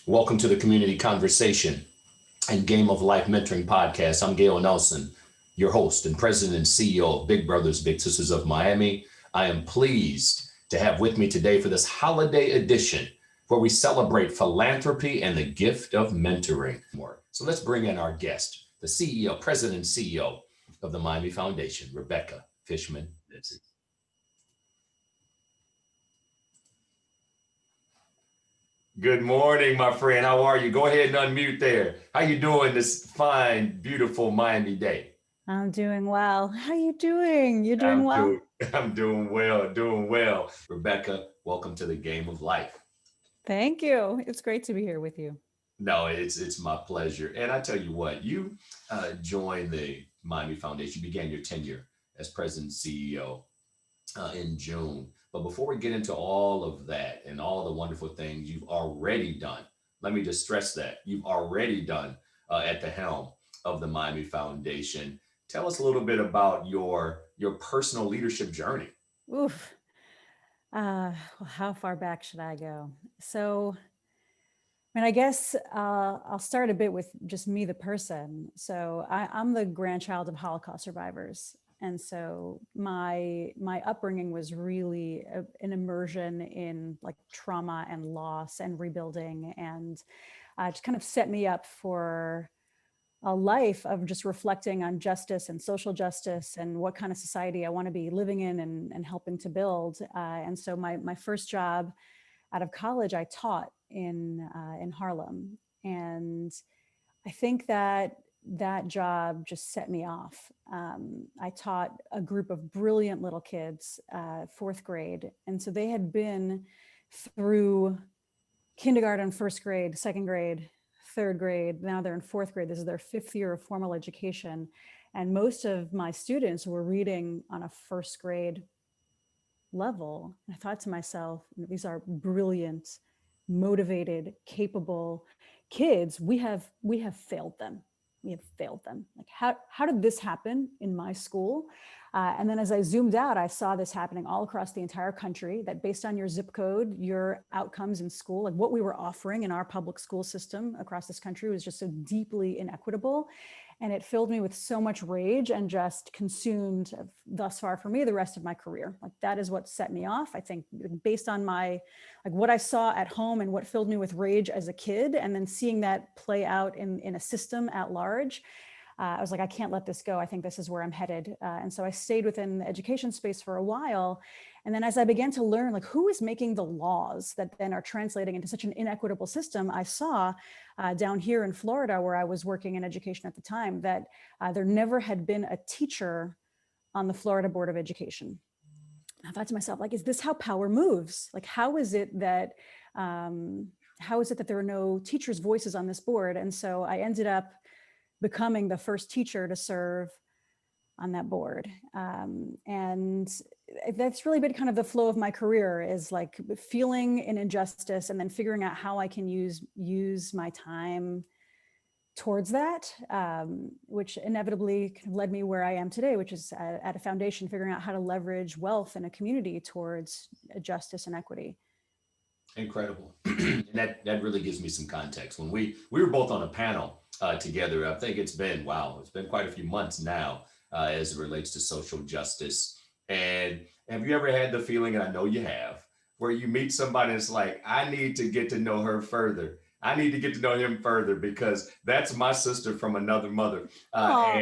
Welcome to the Community Conversation and Game of Life Mentoring Podcast. I'm Gail Nelson, your host and president and CEO of Big Brothers Big Sisters of Miami. I am pleased to have with me today for this holiday edition where we celebrate philanthropy and the gift of mentoring. So let's bring in our guest, the CEO, president and CEO of the Miami Foundation, Rebecca Fishman. Good morning, my friend. How are you? Go ahead and unmute there. How you doing this fine, beautiful Miami day? I'm doing well. How are you doing? You doing I'm well? doing I'm doing well, doing well. Rebecca, welcome to the game of life. Thank you. It's great to be here with you. No, it's my pleasure. And I tell you what, you joined the Miami Foundation, you began your tenure as president and CEO in June. But before we get into all of that and all the wonderful things you've already done, let me just stress that you've already done at the helm of the Miami Foundation. Tell us a little bit about your personal leadership journey. Oof. Well, how far back should I go? I guess I'll start a bit with just me, the person. I'm the grandchild of Holocaust survivors. And so my upbringing was really an immersion in like trauma and loss and rebuilding, and just kind of set me up for a life of just reflecting on justice and social justice and what kind of society I want to be living in and helping to build. And so my first job out of college, I taught in Harlem, and I think that job just set me off. I taught a group of brilliant little kids, fourth grade, and so they had been through kindergarten, first grade, second grade, third grade. Now they're in fourth grade. This is their fifth year of formal education. And most of my students were reading on a first grade level. I thought to myself, these are brilliant, motivated, capable kids. We have failed them. We have failed them. Like how did this happen in my school? And then as I zoomed out, I saw this happening all across the entire country, that based on your zip code, your outcomes in school, like what we were offering in our public school system across this country was just so deeply inequitable. And it filled me with so much rage and just consumed, thus far for me, the rest of my career. Like that is what set me off. I think based on what I saw at home and what filled me with rage as a kid, and then seeing that play out in a system at large, I was like, I can't let this go. I think this is where I'm headed. And so I stayed within the education space for a while. And then as I began to learn, like, who is making the laws that then are translating into such an inequitable system, I saw down here in Florida, where I was working in education at the time, that there never had been a teacher on the Florida Board of Education. I thought to myself, like, is this how power moves? Like, how is it that there are no teachers' voices on this board? And so I ended up becoming the first teacher to serve on that board. And that's really been kind of the flow of my career, is like feeling an injustice and then figuring out how I can use my time towards that, which inevitably kind of led me where I am today, which is at a foundation, figuring out how to leverage wealth in a community towards justice and equity. Incredible. And that really gives me some context. When we were both on a panel together, I think it's been quite a few months now as it relates to social justice. And have you ever had the feeling, and I know you have, where you meet somebody and it's like, I need to get to know her further. I need to get to know him further because that's my sister from another mother. Oh,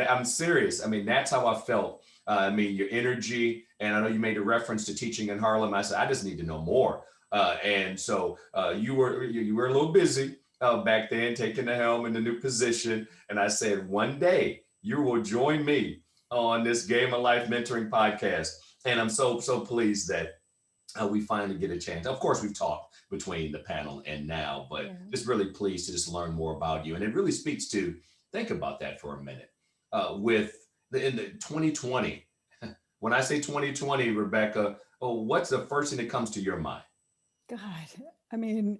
I'm serious. I mean, that's how I felt. I mean, your energy, and I know you made a reference to teaching in Harlem. I said, I just need to know more. And so you were a little busy back then, taking the helm in the new position. And I said, one day you will join me on this Game of Life Mentoring podcast. And I'm so pleased that we finally get a chance. Of course, we've talked between the panel and now, but yeah. just really pleased to just learn more about you. And it really speaks to, think about that for a minute. In the 2020, when I say 2020, Rebecca, what's the first thing that comes to your mind? God, I mean,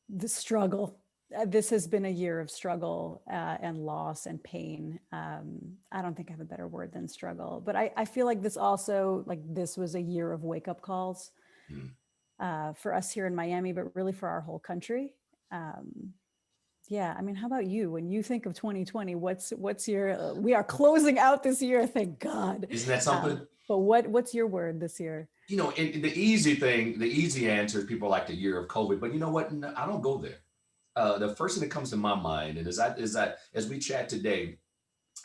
the struggle. This has been a year of struggle and loss and pain. I don't think I have a better word than struggle, but I feel like this was a year of wake up calls Hmm. for us here in Miami, but really for our whole country. Um, yeah, I mean, how about you? When you think of 2020, what's your? We are closing out this year, thank God. Isn't that something? But what's your word this year? The easy thing, the easy answer is people like the year of COVID, but you know what? No, I don't go there. The first thing that comes to my mind, and as we chat today,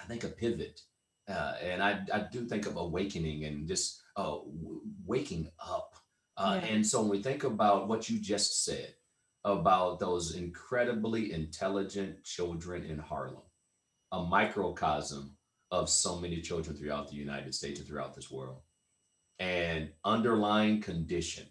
I think a pivot, and I do think of awakening and just waking up. Yeah, And so when we think about what you just said about those incredibly intelligent children in Harlem, a microcosm of so many children throughout the United States and throughout this world, and underlying condition.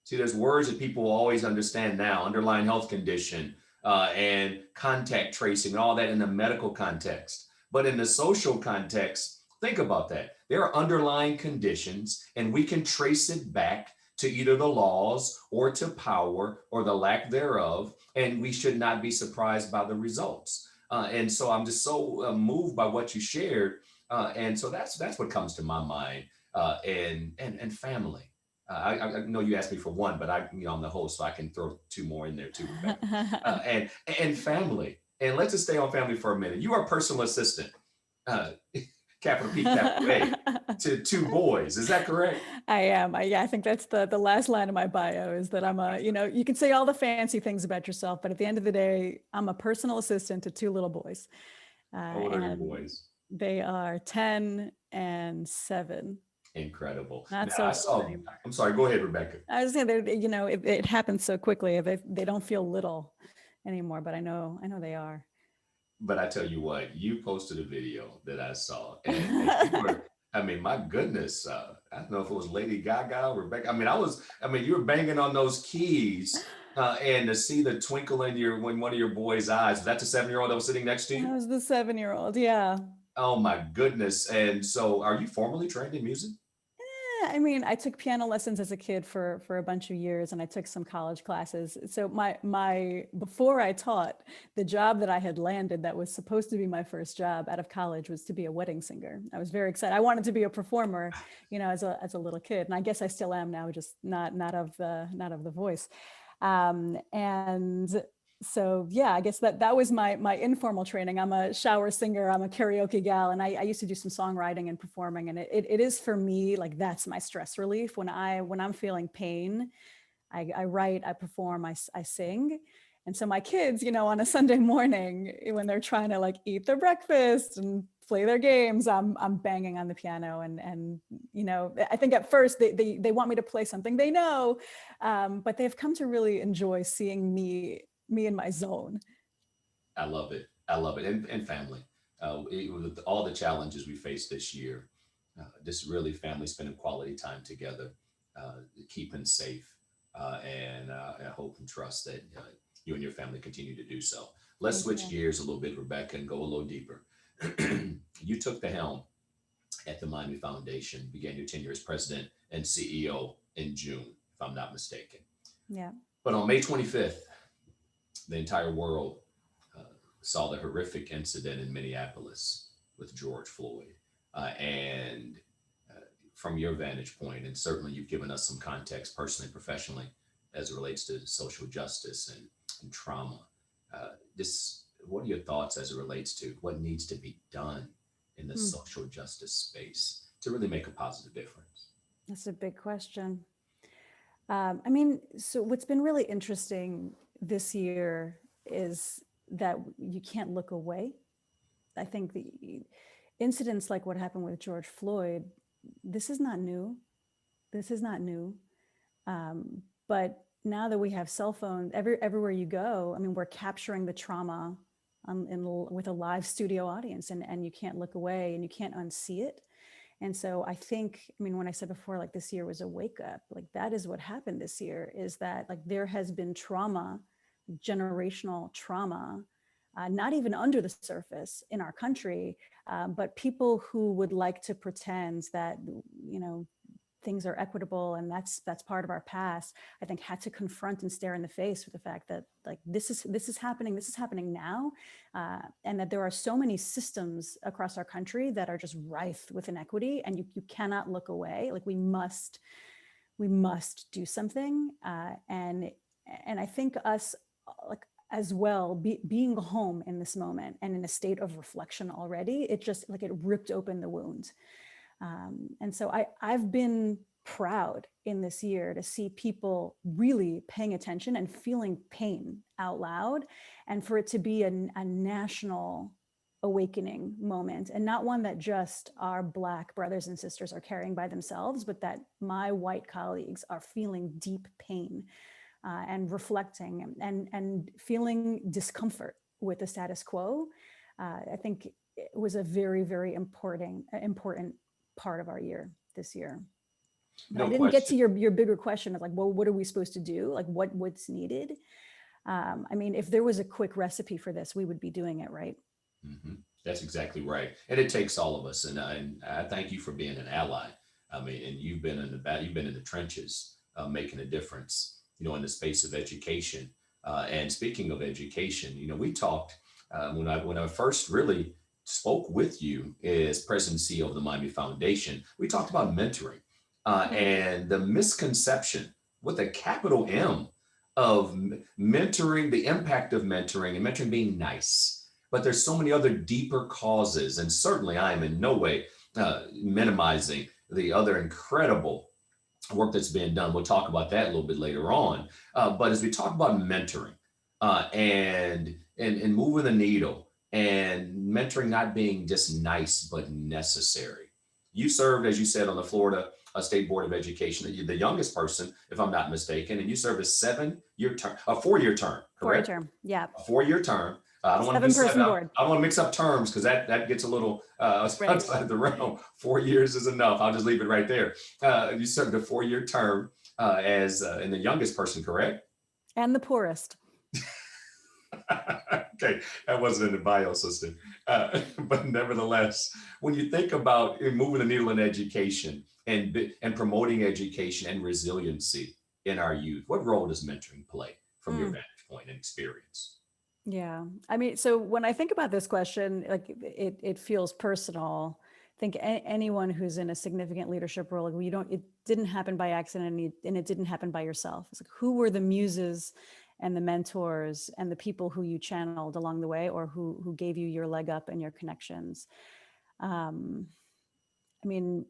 See, there's words that people always understand now: underlying health condition, and contact tracing, and all that in the medical context. But in the social context, think about that. There are underlying conditions, and we can trace it back to either the laws or to power or the lack thereof, and we should not be surprised by the results. And so I'm just so moved by what you shared, and so that's what comes to my mind, and family. I know you asked me for one, but I'm the host, so I can throw two more in there too, Rebecca. And family. And let's just stay on family for a minute. You are a personal assistant, uh, capital P, capital A, to two boys. Is that correct? I am. Yeah, I think that's the last line of my bio is that I'm a, you can say all the fancy things about yourself, but at the end of the day, I'm a personal assistant to two little boys. How old are your And boys? they are 10 and 7. Incredible. Not Now so I little saw. anymore. I'm sorry. Go ahead, Rebecca. I was saying that, it happens so quickly. They don't feel little anymore, but I know they are. But I tell you what, you posted a video that I saw, and you were. I mean, my goodness, I don't know if it was Lady Gaga or Rebecca. I mean, I mean, you were banging on those keys, and to see the twinkle in one of your boys' eyes. Was that the 7-year-old that was sitting next to I you? was the 7-year-old. Yeah. Oh my goodness! And so, are you formally trained in music? I mean, I took piano lessons as a kid for a bunch of years, and I took some college classes. So my before I taught, the job that I had landed that was supposed to be my first job out of college was to be a wedding singer. I was very excited. I wanted to be a performer, as a little kid, and I guess I still am now, just not of the voice. And so yeah, I guess that was my informal training. I'm a shower singer, I'm a karaoke gal, and I used to do some songwriting and performing, and it is for me, like, that's my stress relief. When I'm feeling pain, I write, I perform, I sing. And so my kids, on a Sunday morning, when they're trying to like eat their breakfast and play their games, I'm banging on the piano, and I think at first they want me to play something they know, but they've come to really enjoy seeing me in my zone. I love it. I love it. And family. With all the challenges we faced this year, just really family spending quality time together, keeping safe, and I hope and trust that you and your family continue to do so. Let's Thank switch you. gears a little bit, Rebecca, and go a little deeper. You took the helm at the Miami Foundation, began your tenure as president and CEO in June, if I'm not mistaken. Yeah. But on May 25th, the entire world uh, saw the horrific incident in Minneapolis with George Floyd. And from your vantage point, and certainly you've given us some context personally, professionally, as it relates to social justice and trauma. What are your thoughts as it relates to what needs to be done in the Hmm. social justice space to really make a positive difference? That's a big question. I mean, so what's been really interesting this year is that you can't look away. I think the incidents like what happened with George Floyd, this is not new. This is not new. But now that we have cell phones, everywhere you go, I mean, we're capturing the trauma with a live studio audience, and you can't look away and you can't unsee it. And so I think, I mean, when I said before, like, this year was a wake up, like, that is what happened this year, is that, like, there has been trauma, generational trauma, not even under the surface in our country, but people who would like to pretend that, you know, things are equitable and that's part of our past, I think, had to confront and stare in the face with the fact that, like, this is happening now, and that there are so many systems across our country that are just rife with inequity, and you cannot look away. Like, we must do something, and I think us, like, as well, being home in this moment and in a state of reflection already, it just like it ripped open the wound. And so I've been proud in this year to see people really paying attention and feeling pain out loud, and for it to be a national awakening moment, and not one that just our Black brothers and sisters are carrying by themselves, but that my white colleagues are feeling deep pain and reflecting and feeling discomfort with the status quo. I think it was a very, very important part of our year this year. But I No didn't get question. to your bigger question of like, well, what are we supposed to do? Like what's needed? I mean, if there was a quick recipe for this, we would be doing it, right? Mhm. That's exactly right. And it takes all of us. And I thank you for being an ally. I mean, and you've been in the you've been in the trenches, making a difference, in the space of education. And speaking of education, we talked when I first really spoke with you as president and CEO of the Miami Foundation. We talked about mentoring Mm. and the misconception with a capital M of mentoring, the impact of mentoring, and mentoring being nice, but there's so many other deeper causes. And certainly I am in no way minimizing the other incredible work that's being done. We'll talk about that a little bit later on. But as we talk about mentoring and moving the needle and mentoring not being just nice, but necessary. You served, as you said, on the Florida State Board of Education, the youngest person, if I'm not mistaken, and you served a 7-year term, a 4-year term, 4-year correct? term. Yeah. A 4-year term. I don't want to do 7. Seven-person I board. don't want to mix up terms because that gets a little Right. outside the realm. 4 years is enough. I'll just leave it right there. You served a 4-year term as and the youngest person, correct? And the poorest. Okay, that wasn't in the bio system. But nevertheless, when you think about moving the needle in education and promoting education and resiliency in our youth, what role does mentoring play from your Mm. vantage point and experience? Yeah. I mean, so when I think about this question, like it feels personal. I think anyone who's in a significant leadership role, like it didn't happen by accident, and it didn't happen by yourself. It's like, who were the muses and the mentors and the people who you channeled along the way, or who gave you your leg up and your connections? Um, I mean,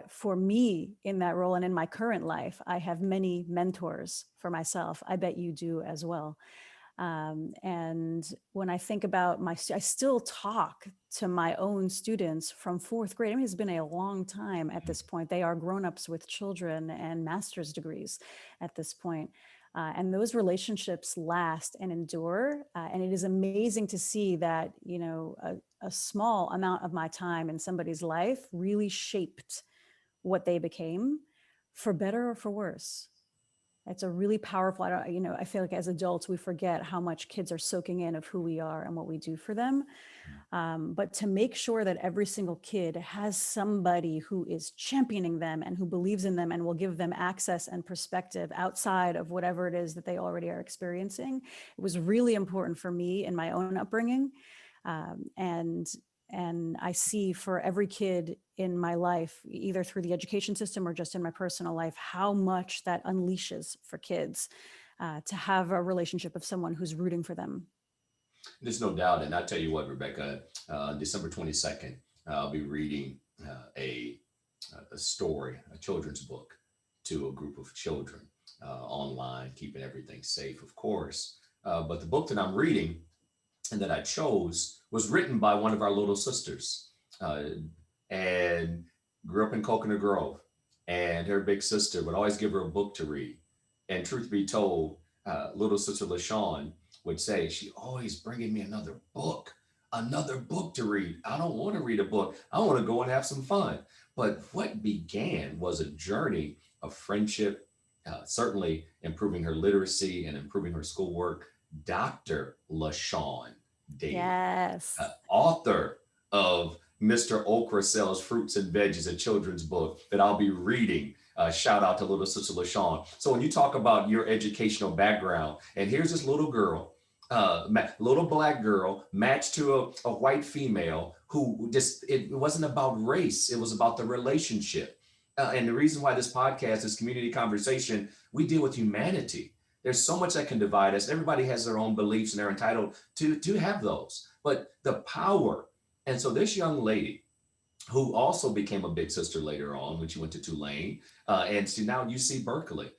for me in that role and in my current life, I have many mentors for myself. I bet you do as well. And when I think about I still talk to my own students from 4th grade. I mean, it's been a long time at this point. They are grown-ups with children and master's degrees at this point. And those relationships last and endure. And it is amazing to see that, a small amount of my time in somebody's life really shaped what they became, for better or for worse. It's a really powerful, I feel like as adults, we forget how much kids are soaking in of who we are and what we do for them. But to make sure that every single kid has somebody who is championing them and who believes in them and will give them access and perspective outside of whatever it is that they already are experiencing, it was really important for me in my own upbringing. And I see for every kid in my life, either through the education system or just in my personal life, how much that unleashes for kids to have a relationship of someone who's rooting for them. There's no doubt. And I tell you what, Rebecca, December 22nd, I'll be reading a, a story, a children's book to a group of children online, keeping everything safe, of course. But the book that I'm reading and that I chose was written by one of our little sisters and grew up in Coconut Grove. And her big sister would always give her a book to read. And truth be told, little sister LaShawn would say, she always bringing me another book to read. I don't want to read a book. I want to go and have some fun. But what began was a journey of friendship, certainly improving her literacy and improving her schoolwork. Dr. LaShawn Daly, Yes. author of Mr. Okra Sells Fruits and Veggies, a children's book that I'll be reading. Shout out to little sister LaShawn. So when you talk about your educational background, and here's this little girl, little Black girl matched to a white female who it wasn't about race, it was about the relationship. And the reason why this podcast is community conversation, we deal with humanity. There's so much that can divide us. Everybody has their own beliefs and they're entitled to have those. But the power. And so this young lady who also became a big sister later on when she went to Tulane, and so now UC Berkeley,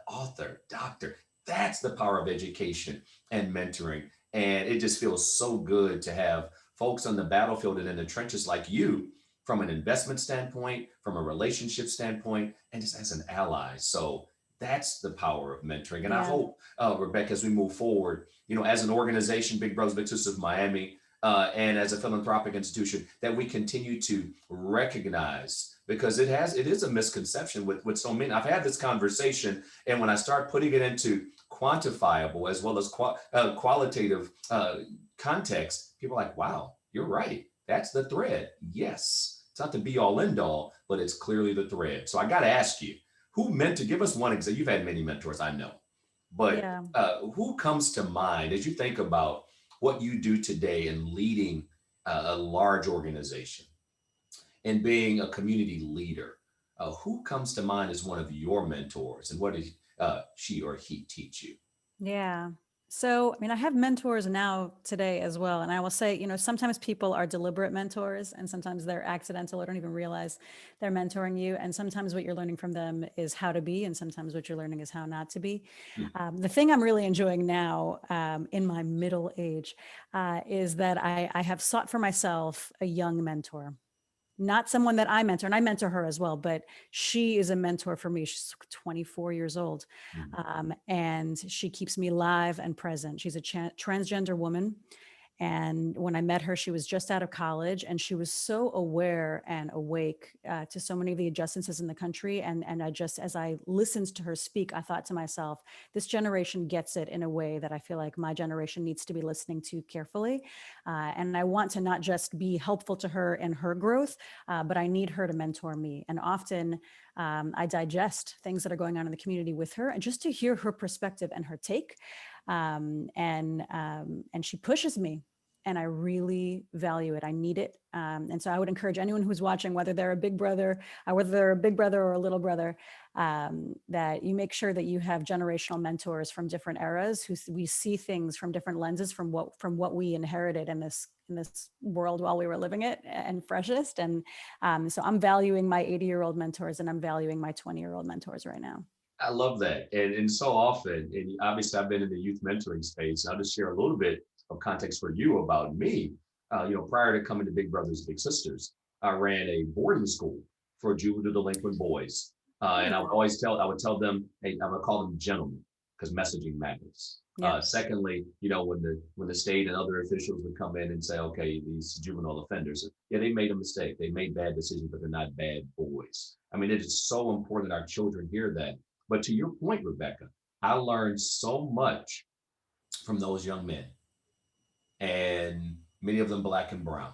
author, doctor. That's the power of education and mentoring. And it just feels so good to have folks on the battlefield and in the trenches like you from an investment standpoint, from a relationship standpoint, and just as an ally. So that's the power of mentoring. And I Yeah. hope, Rebecca, as we move forward, as an organization, Big Brothers Big Sisters of Miami, and as a philanthropic institution, that we continue to recognize, because it is a misconception with so many. I've had this conversation, and when I start putting it into quantifiable as well as qualitative context, people are like, wow, you're right, that's the thread. Yes, it's not the be all end all, but it's clearly the thread. So I got to ask you, who meant to give us one example? You've had many mentors, I know, but Yeah. who comes to mind as you think about what you do today in leading a large organization and being a community leader? Who comes to mind as one of your mentors, and what did she or he teach you? Yeah. So, I mean, I have mentors now today as well. And I will say, sometimes people are deliberate mentors and sometimes they're accidental or don't even realize they're mentoring you. And sometimes what you're learning from them is how to be, and sometimes what you're learning is how not to be. Hmm. The thing I'm really enjoying now in my middle age is that I have sought for myself a young mentor, not someone that I mentor, and I mentor her as well, but she is a mentor for me. She's 24 years old, Hmm. and she keeps me live and present. She's a transgender woman. And when I met her, she was just out of college, and she was so aware and awake to so many of the injustices in the country. And I just, as I listened to her speak, I thought to myself, this generation gets it in a way that I feel like my generation needs to be listening to carefully. And I want to not just be helpful to her in her growth, but I need her to mentor me. And often I digest things that are going on in the community with her, and just to hear her perspective and her take. And she pushes me, and I really value it. I need it. And so I would encourage anyone who's watching, whether they're a big brother, whether they're a big brother or a little brother, that you make sure that you have generational mentors from different eras who we see things from different lenses from what we inherited in this world while we were living it and freshest. And so I'm valuing my 80-year-old mentors, and I'm valuing my 20-year-old mentors right now. I love that. And so often, and obviously I've been in the youth mentoring space. I'll just share a little bit of context for you about me. Prior to coming to Big Brothers Big Sisters, I ran a boarding school for juvenile delinquent boys. And I would Beautiful. I would tell them, hey, I would call them gentlemen because messaging matters. Yeah. Secondly, when the state and other officials would come in and say, okay, these juvenile offenders, yeah, they made a mistake, they made bad decisions, but they're not bad boys. I mean, it is so important that our children hear that. But to your point, Rebecca, I learned so much from those young men, and many of them black and brown,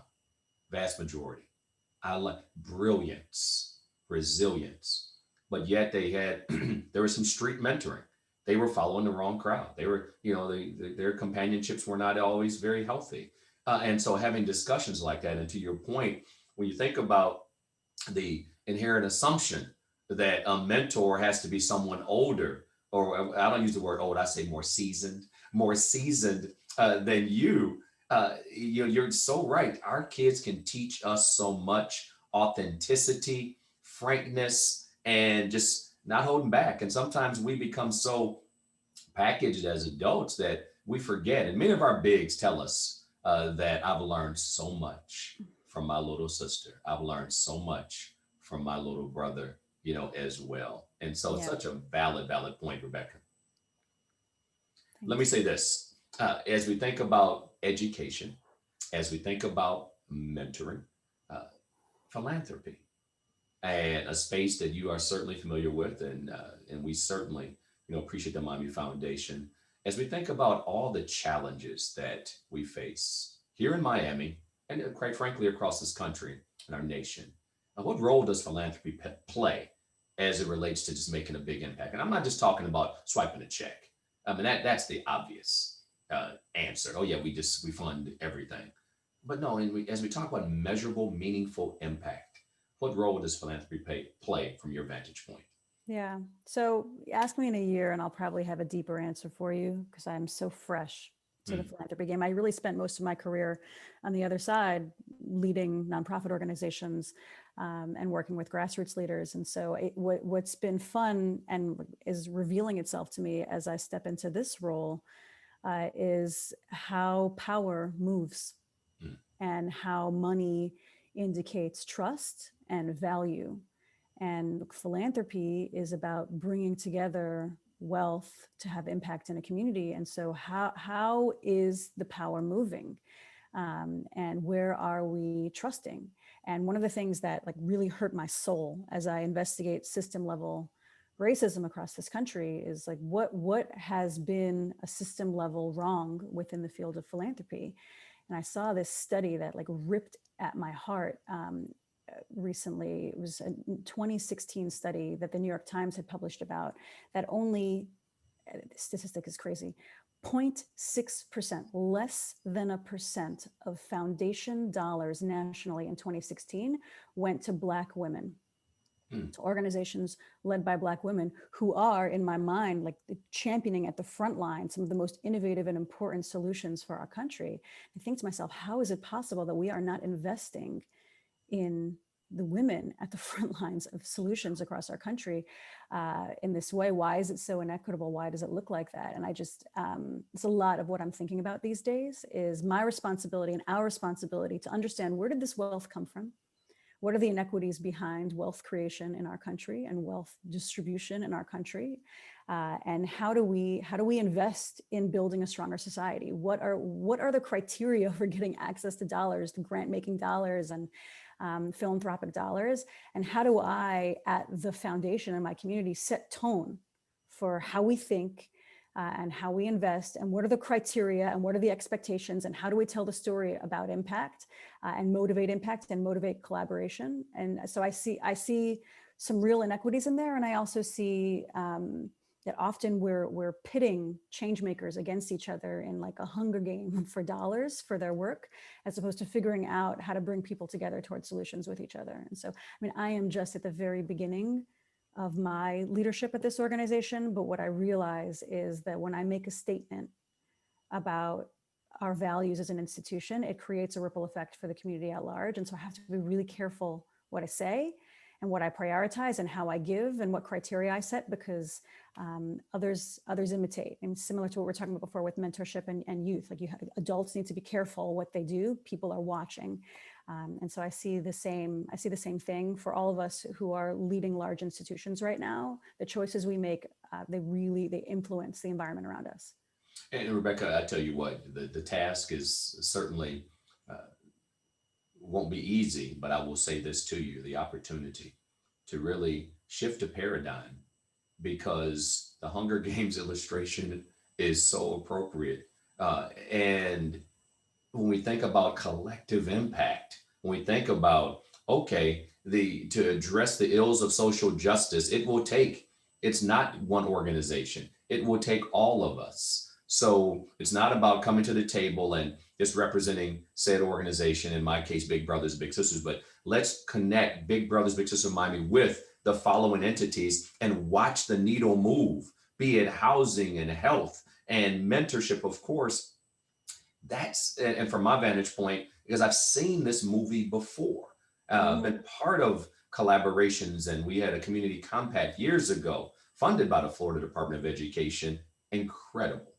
vast majority. I like brilliance, resilience, but yet they had there was some street mentoring. They were following the wrong crowd. They were, their companionships were not always very healthy, and so having discussions like that. And to your point, when you think about the inherent assumption that a mentor has to be someone older, or I don't use the word old, I say more seasoned than you. You're so right. Our kids can teach us so much authenticity, frankness, and just not holding back. And sometimes we become so packaged as adults that we forget. And many of our bigs tell us that I've learned so much from my little sister. I've learned so much from my little brother, as well. And so it's Yeah. such a valid point, Rebecca. Let me Thank say you. this, as we think about education, as we think about mentoring, uh, philanthropy, and a space that you are certainly familiar with, and we certainly appreciate the Miami Foundation. As we think about all the challenges that we face here in Miami, and quite frankly across this country and our nation, what role does philanthropy play as it relates to just making a big impact? And I'm not just talking about swiping a check. I mean that's the obvious answer. Oh yeah, we fund everything, but no. And as we talk about measurable, meaningful impact, what role does philanthropy play from your vantage point? Yeah. So ask me in a year and I'll probably have a deeper answer for you because I'm so fresh to the Mm, philanthropy game. I really spent most of my career on the other side, leading nonprofit organizations and working with grassroots leaders. And so what's been fun and is revealing itself to me as I step into this role is how power moves mm, and how money indicates trust and value. And philanthropy is about bringing together wealth to have impact in a community. And so, how is the power moving? And where are we trusting? And one of the things that like really hurt my soul as I investigate system level racism across this country is like what has been a system level wrong within the field of philanthropy. And I saw this study that like ripped at my heart recently. It was a 2016 study that the New York Times had published about that only, the statistic is crazy, 0.6%, less than a percent of foundation dollars nationally in 2016 went to Black women, mm. to organizations led by Black women who are, in my mind, like championing at the front line some of the most innovative and important solutions for our country. I think to myself, how is it possible that we are not investing in the women at the front lines of solutions across our country in this way? Why is it so inequitable? Why does it look like that? And I just, it's a lot of what I'm thinking about these days is my responsibility and our responsibility to understand where did this wealth come from? What are the inequities behind wealth creation in our country and wealth distribution in our country? And how do we invest in building a stronger society? What are the criteria for getting access to dollars, to grant making dollars and philanthropic dollars? And how do I, at the foundation in my community, set tone for how we think and how we invest, and what are the criteria and what are the expectations, and how do we tell the story about impact and motivate collaboration? And so I see some real inequities in there, and I also see that often we're pitting change makers against each other in like a hunger game for dollars for their work, as opposed to figuring out how to bring people together towards solutions with each other. And so, I mean, I am just at the very beginning of my leadership at this organization, but what I realize is that when I make a statement about our values as an institution, it creates a ripple effect for the community at large. And so I have to be really careful what I say and what I prioritize and how I give and what criteria I set, because others imitate. And similar to what we were talking about before with mentorship and youth, like adults need to be careful what they do. People are watching. And so I see the same thing for all of us who are leading large institutions right now. The choices we make, they influence the environment around us. And Rebecca, I tell you what, the task is certainly uh, won't be easy, but I will say this to you, the opportunity to really shift a paradigm, because the Hunger Games illustration is so appropriate. And when we think about collective impact, when we think about, okay, the to address the ills of social justice, it will take, it's not one organization, it will take all of us. So it's not about coming to the table and just representing said organization, in my case Big Brothers Big Sisters, but let's connect Big Brothers Big Sisters of Miami with the following entities and watch the needle move, be it housing and health and mentorship, of course. That's, and from my vantage point, because I've seen this movie before, been Mm. part of collaborations, and we had a community compact years ago funded by the Florida Department of Education. Incredible,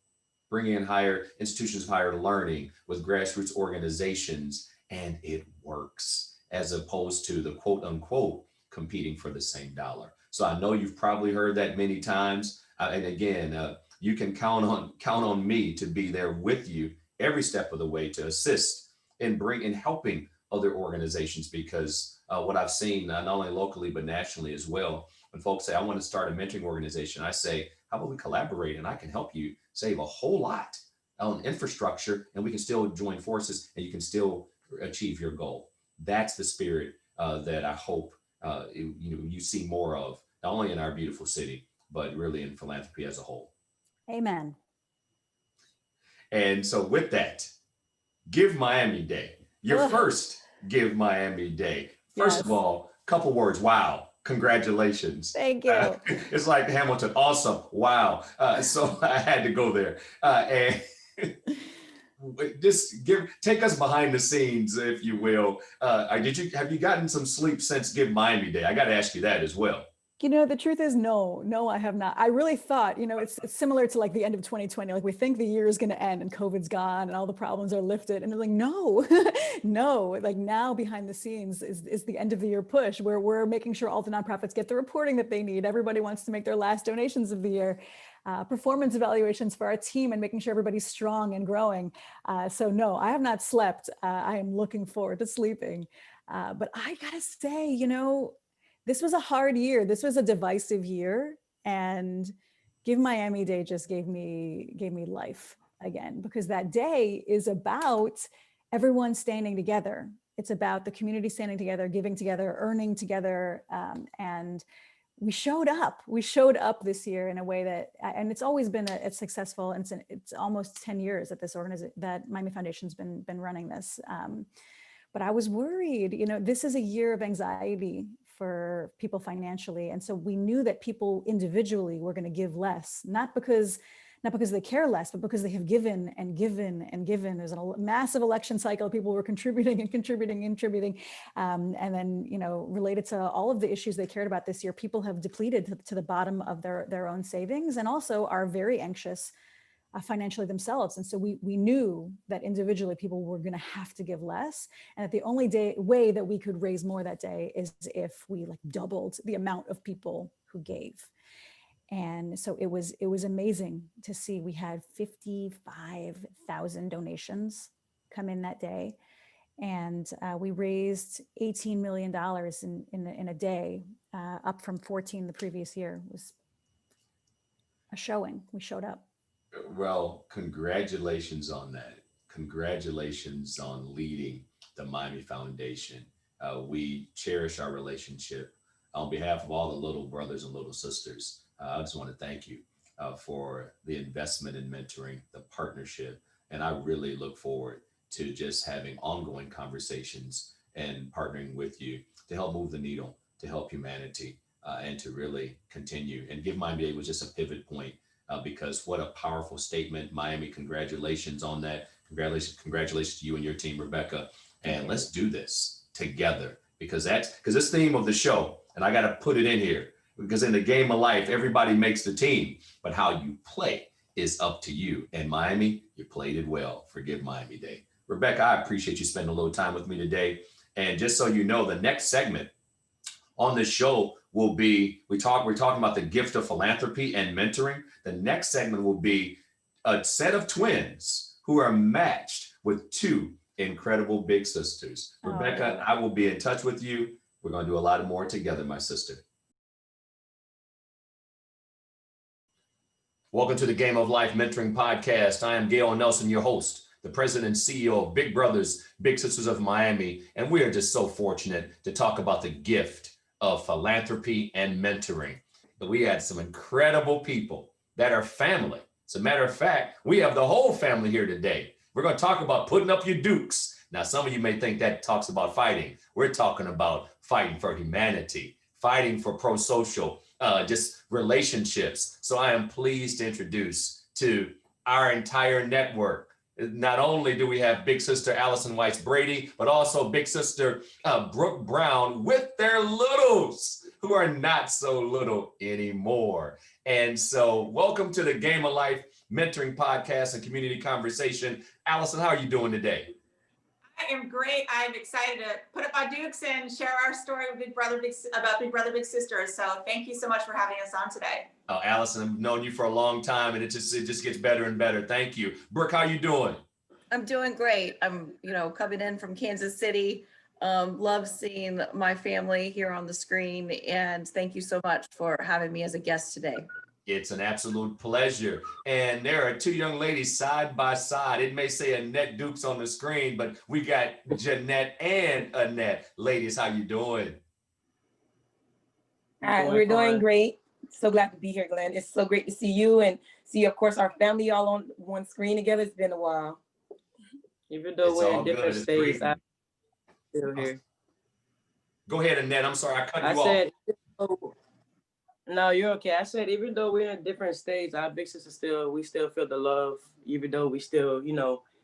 bringing in higher institutions of higher learning with grassroots organizations, and it works, as opposed to the quote unquote competing for the same dollar. So I know you've probably heard that many times, and again, you can count on me to be there with you every step of the way to assist in helping other organizations, because what I've seen, not only locally but nationally as well, when folks say I want to start a mentoring organization, I say, how about we collaborate and I can help you save a whole lot on infrastructure, and we can still join forces and you can still achieve your goal. That's the spirit that I hope you see more of, not only in our beautiful city but really in philanthropy as a whole. Amen. And so with that, Give Miami Day, your Ugh, first Give Miami Day. First of yes. all, couple words. Wow. Congratulations. Thank you. It's like Hamilton. Awesome. Wow. So I had to go there. And just take us behind the scenes, if you will. Have you gotten some sleep since Give Miami Day? I got to ask you that as well. The truth is no, I have not. I really thought, it's similar to like the end of 2020. Like we think the year is going to end and COVID's gone and all the problems are lifted. And I'm like, no, no, like now behind the scenes is the end of the year push where we're making sure all the nonprofits get the reporting that they need. Everybody wants to make their last donations of the year. Performance evaluations for our team and making sure everybody's strong and growing. So no, I have not slept. I am looking forward to sleeping. But I gotta say, this was a hard year. This was a divisive year, and Give Miami Day just gave me life again, because that day is about everyone standing together. It's about the community standing together, giving together, earning together, and we showed up. We showed up this year in a way that, and it's always been a successful, and it's almost 10 years that this organization, that Miami Foundation's been running this. But I was worried, this is a year of anxiety for people financially. And so we knew that people individually were going to give less, not because they care less, but because they have given and given and given. There's a massive election cycle. People were contributing and contributing and contributing. And then, related to all of the issues they cared about this year, people have depleted to the bottom of their own savings, and also are very anxious financially themselves. And so we knew that individually people were going to have to give less, and that the only way that we could raise more that day is if we like doubled the amount of people who gave. And so it was amazing to see. We had 55,000 donations come in that day, and we raised $18 million in a day, up from 14 the previous year. It was a showing. We showed up. Well, congratulations on that. Congratulations on leading the Miami Foundation. We cherish our relationship. On behalf of all the little brothers and little sisters, I just want to thank you for the investment in mentoring, the partnership. And I really look forward to just having ongoing conversations and partnering with you to help move the needle, to help humanity, and to really continue. And Give Miami Day was just a pivot point. Because what a powerful statement. Miami, congratulations on that. Congratulations to you and your team, Rebecca. And let's do this together, because this theme of the show, and I got to put it in here, because in the game of life, everybody makes the team, but how you play is up to you. And Miami, you played it well for Give Miami Day. Rebecca, I appreciate you spending a little time with me today. And just so you know, the next segment on the show will be, we're talking about the gift of philanthropy and mentoring. The next segment will be a set of twins who are matched with two incredible big sisters. Rebecca, I will be in touch with you. We're going to do a lot more together, my sister. Welcome to the Game of Life Mentoring Podcast. I am Gail Nelson, your host, the president and CEO of Big Brothers, Big Sisters of Miami. And we are just so fortunate to talk about the gift of philanthropy and mentoring. But we had some incredible people that are family. As a matter of fact, we have the whole family here today. We're going to talk about putting up your dukes. Now, some of you may think that talks about fighting. We're talking about fighting for humanity, fighting for pro-social, just relationships. So I am pleased to introduce to our entire network. Not only do we have big sister Allison Weiss Brady, but also big sister Brooke Brown with their littles, who are not so little anymore. And so welcome to the Game of Life Mentoring Podcast and Community Conversation. Allison, how are you doing today? I am great. I'm excited to put up my dukes and share our story with Big Brother, Big Sisters. So thank you so much for having us on today. Oh, Allison, I've known you for a long time, and it just gets better and better. Thank you. Brooke, how you doing? I'm doing great. I'm, coming in from Kansas City. Love seeing my family here on the screen, and thank you so much for having me as a guest today. It's an absolute pleasure. And there are two young ladies side by side. It may say Annette Dukes on the screen, but we got Jeanette and Annette. Ladies, how you doing? Hi, we're doing great. So glad to be here, Glenn. It's so great to see you and see, of course, our family all on one screen together. It's been a while. Even though we're in different states, I'm still here. Go ahead, Annette. I'm sorry, I cut you off. I said, Oh, No, you're okay. I said even though we're in different states, our big sister we still feel the love, even though we still,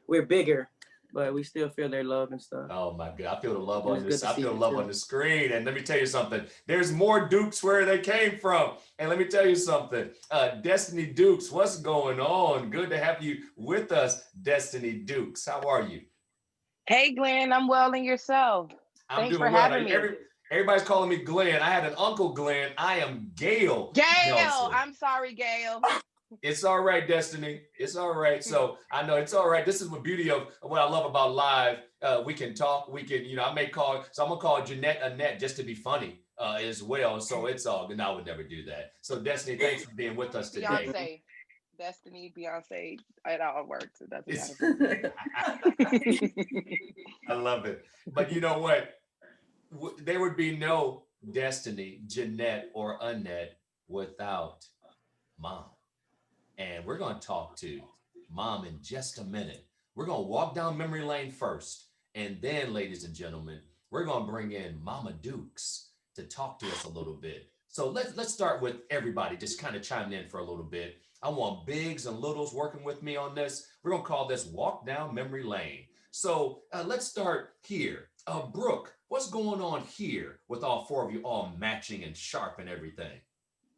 we're bigger, but we still feel their love and stuff. Oh my God, I feel the love It was on good this. to I see feel you love too. on the screen. And let me tell you something. There's more Dukes where they came from. And let me tell you something. Destiny Dukes, what's going on? Good to have you with us, Destiny Dukes. How are you? Hey, Glenn, I'm well and yourself. I'm Thanks for doing well. Now, having me. everybody's calling me Glenn. I had an uncle Glenn. I am Gail Gail, Nelson. I'm sorry, Gail. It's all right, Destiny. It's all right. So I know it's all right. This is the beauty of what I love about live. We can talk. We can, I may call. So I'm gonna call Jeanette Annette just to be funny as well. So it's all good. No, I would never do that. So Destiny, thanks for being with us today. Beyonce, Destiny, Beyonce, it all works. It doesn't It's, matter. I love it. But you know what? There would be no Destiny, Jeanette, or Annette without Mom. And we're going to talk to Mom in just a minute. We're going to walk down memory lane first. And then, ladies and gentlemen, we're going to bring in Mama Dukes to talk to us a little bit. So let's start with everybody just kind of chiming in for a little bit. I want bigs and littles working with me on this. We're going to call this Walk Down Memory Lane. So let's start here. Brooke, what's going on here with all four of you all matching and sharp and everything?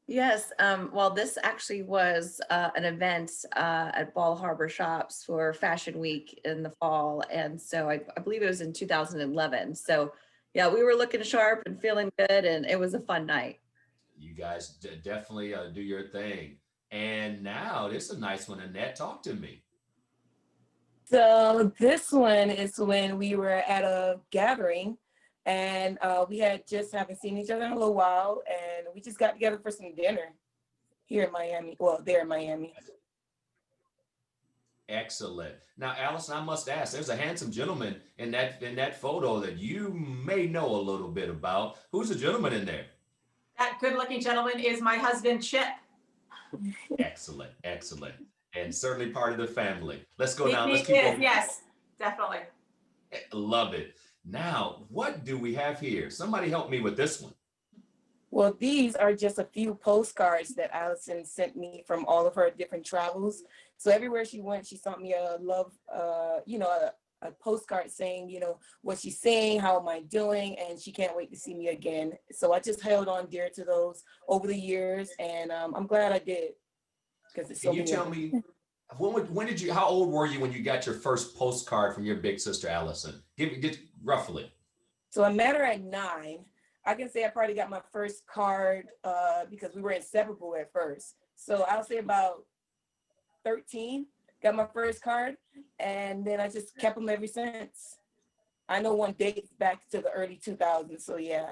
Yes, well, this actually was an event at Ball Harbor Shops for Fashion Week in the fall. And so I believe it was in 2011. So yeah, we were looking sharp and feeling good, and it was a fun night. You guys definitely do your thing. And now this is a nice one. Annette, talk to me. so this one is when we were at a gathering and we had just haven't seen each other in a little while and we just got together for some dinner here in Miami. Well, there in Miami. Excellent. Now, Allison, I must ask, there's a handsome gentleman in that photo that you may know a little bit about. Who's the gentleman in there? That good-looking gentleman is my husband, Chip. Excellent, excellent. And certainly part of the family. Let's go He now. Let's is, keep on. yes, definitely. Love it. Now, what do we have here? Somebody help me with this one. Well, these are just a few postcards that Allison sent me from all of her different travels. So everywhere she went, she sent me a love, a postcard saying, what she's saying, how am I doing, and she can't wait to see me again. So I just held on dear to those over the years, and I'm glad I did because it's so. Can you tell me how old were you when you got your first postcard from your big sister Allison? Give me roughly. So I met her at 9. I can say I probably got my first card because we were inseparable at first. So I'll say about 13, got my first card, and then I just kept them ever since. I know one dates back to the early 2000s, so yeah.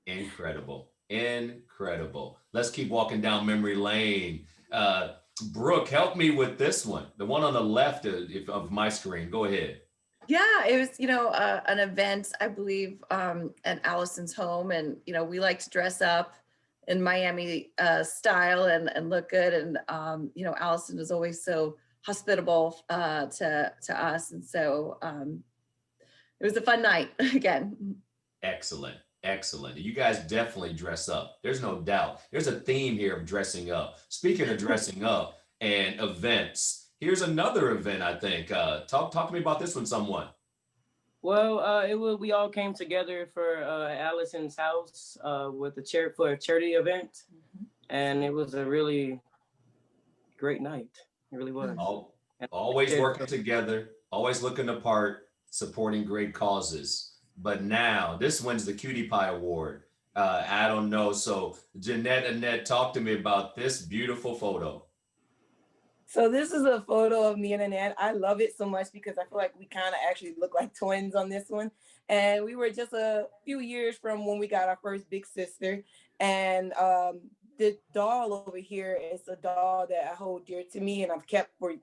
Incredible, incredible. Let's keep walking down memory lane. Brooke, help me with this one. The one on the left of my screen. Go ahead. Yeah, it was, an event, I believe, at Allison's home. And, we like to dress up in Miami style and look good. And, Allison is always so hospitable to us. And so it was a fun night again. Excellent. Excellent. You guys definitely dress up. There's no doubt. There's a theme here of dressing up. Speaking of dressing up and events, here's another event, I think. Talk to me about this one, someone. Well, we all came together for Allison's house with for a charity event, and it was a really great night. It really was. Always working together, always looking the part, supporting great causes. But now this wins the Cutie Pie Award. I don't know. So Jeanette Annette, talk to me about this beautiful photo. So this is a photo of me and Annette. I love it so much because I feel like we kind of actually look like twins on this one. And we were just a few years from when we got our first big sister. And the doll over here is a doll that I hold dear to me and I've kept for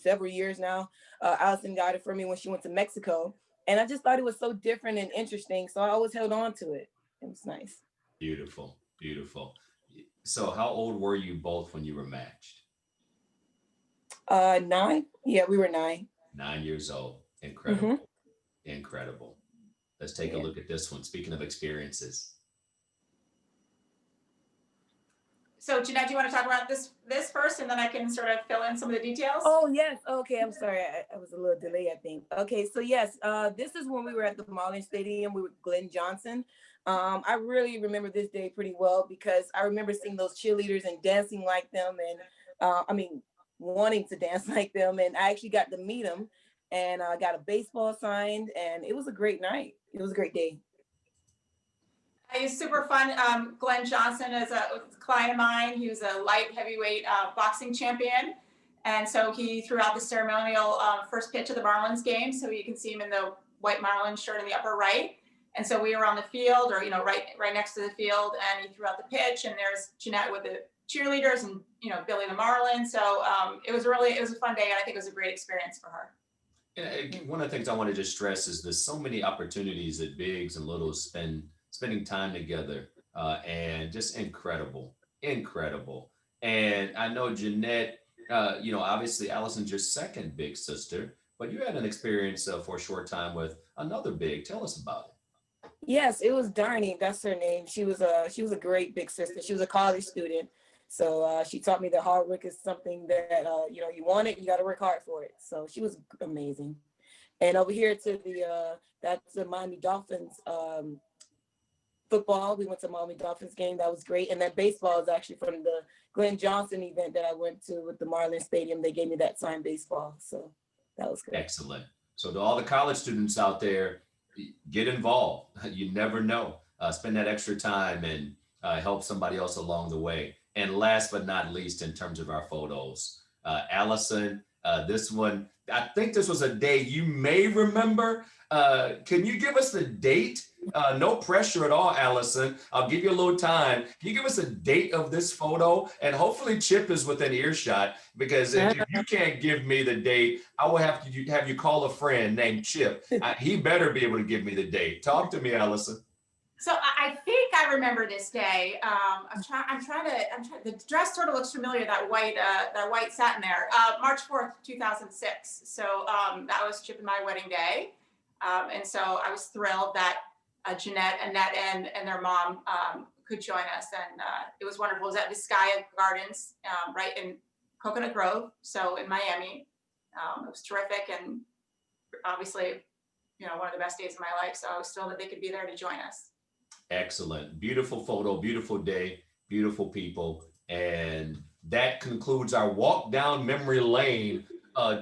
several years now. Allison got it for me when she went to Mexico. And I just thought it was so different and interesting. So I always held on to it. It was nice. Beautiful, beautiful. So how old were you both when you were matched? 9. Yeah, we were 9. 9 years old. Incredible. Incredible. Let's take a look at this one. Speaking of experiences. So Jeanette, do you want to talk about this first, and then I can sort of fill in some of the details? Oh, yes. Okay, I'm sorry. I was a little delayed, I think. Okay, so yes, this is when we were at the Marlin Stadium. We were with Glenn Johnson. I really remember this day pretty well because I remember seeing those cheerleaders and dancing like them, and wanting to dance like them. And I actually got to meet them, and I got a baseball signed, and it was a great night. It was a great day. It's super fun. Glenn Johnson is a client of mine. He was a light heavyweight boxing champion. And so he threw out the ceremonial first pitch of the Marlins game. So you can see him in the white Marlins shirt in the upper right. And so we were on the field, or, right next to the field, and he threw out the pitch, and there's Jeanette with the cheerleaders and, Billy the Marlin. So it was a fun day. And I think it was a great experience for her. And one of the things I wanted to stress is there's so many opportunities that bigs and littles spending time together, and just incredible. And I know Jeanette, obviously Allison's your second big sister, but you had an experience for a short time with another big. Tell us about it. Yes, it was Darnie. That's her name. She was a great big sister. She was a college student. So she taught me that hard work is something that, you want it, you got to work hard for it. So she was amazing. And over here to that's the Miami Dolphins football. We went to Miami Dolphins game. That was great. And then baseball is actually from the Glenn Johnson event that I went to with the Marlin Stadium. They gave me that signed baseball. So that was great. Excellent. So to all the college students out there, get involved. You never know. Spend that extra time and help somebody else along the way. And last but not least, in terms of our photos, Allison, this one, I think this was a day you may remember. Can you give us the date? No pressure at all, Allison. I'll give you a little time. Can you give us a date of this photo? And hopefully Chip is within earshot, because if you can't give me the date, I will have you call a friend named Chip. He better be able to give me the date. Talk to me, Allison. So I think I remember this day. I'm trying. The dress sort of looks familiar. That white satin there. March 4th, 2006. So that was Chip and my wedding day, and so I was thrilled that Jeanette, Annette, and their mom could join us, and it was wonderful. It was at Vizcaya Gardens, right in Coconut Grove, so in Miami. It was terrific, and obviously, one of the best days of my life. So I was thrilled that they could be there to join us. Excellent. Beautiful photo, beautiful day, beautiful people. And that concludes our walk down memory lane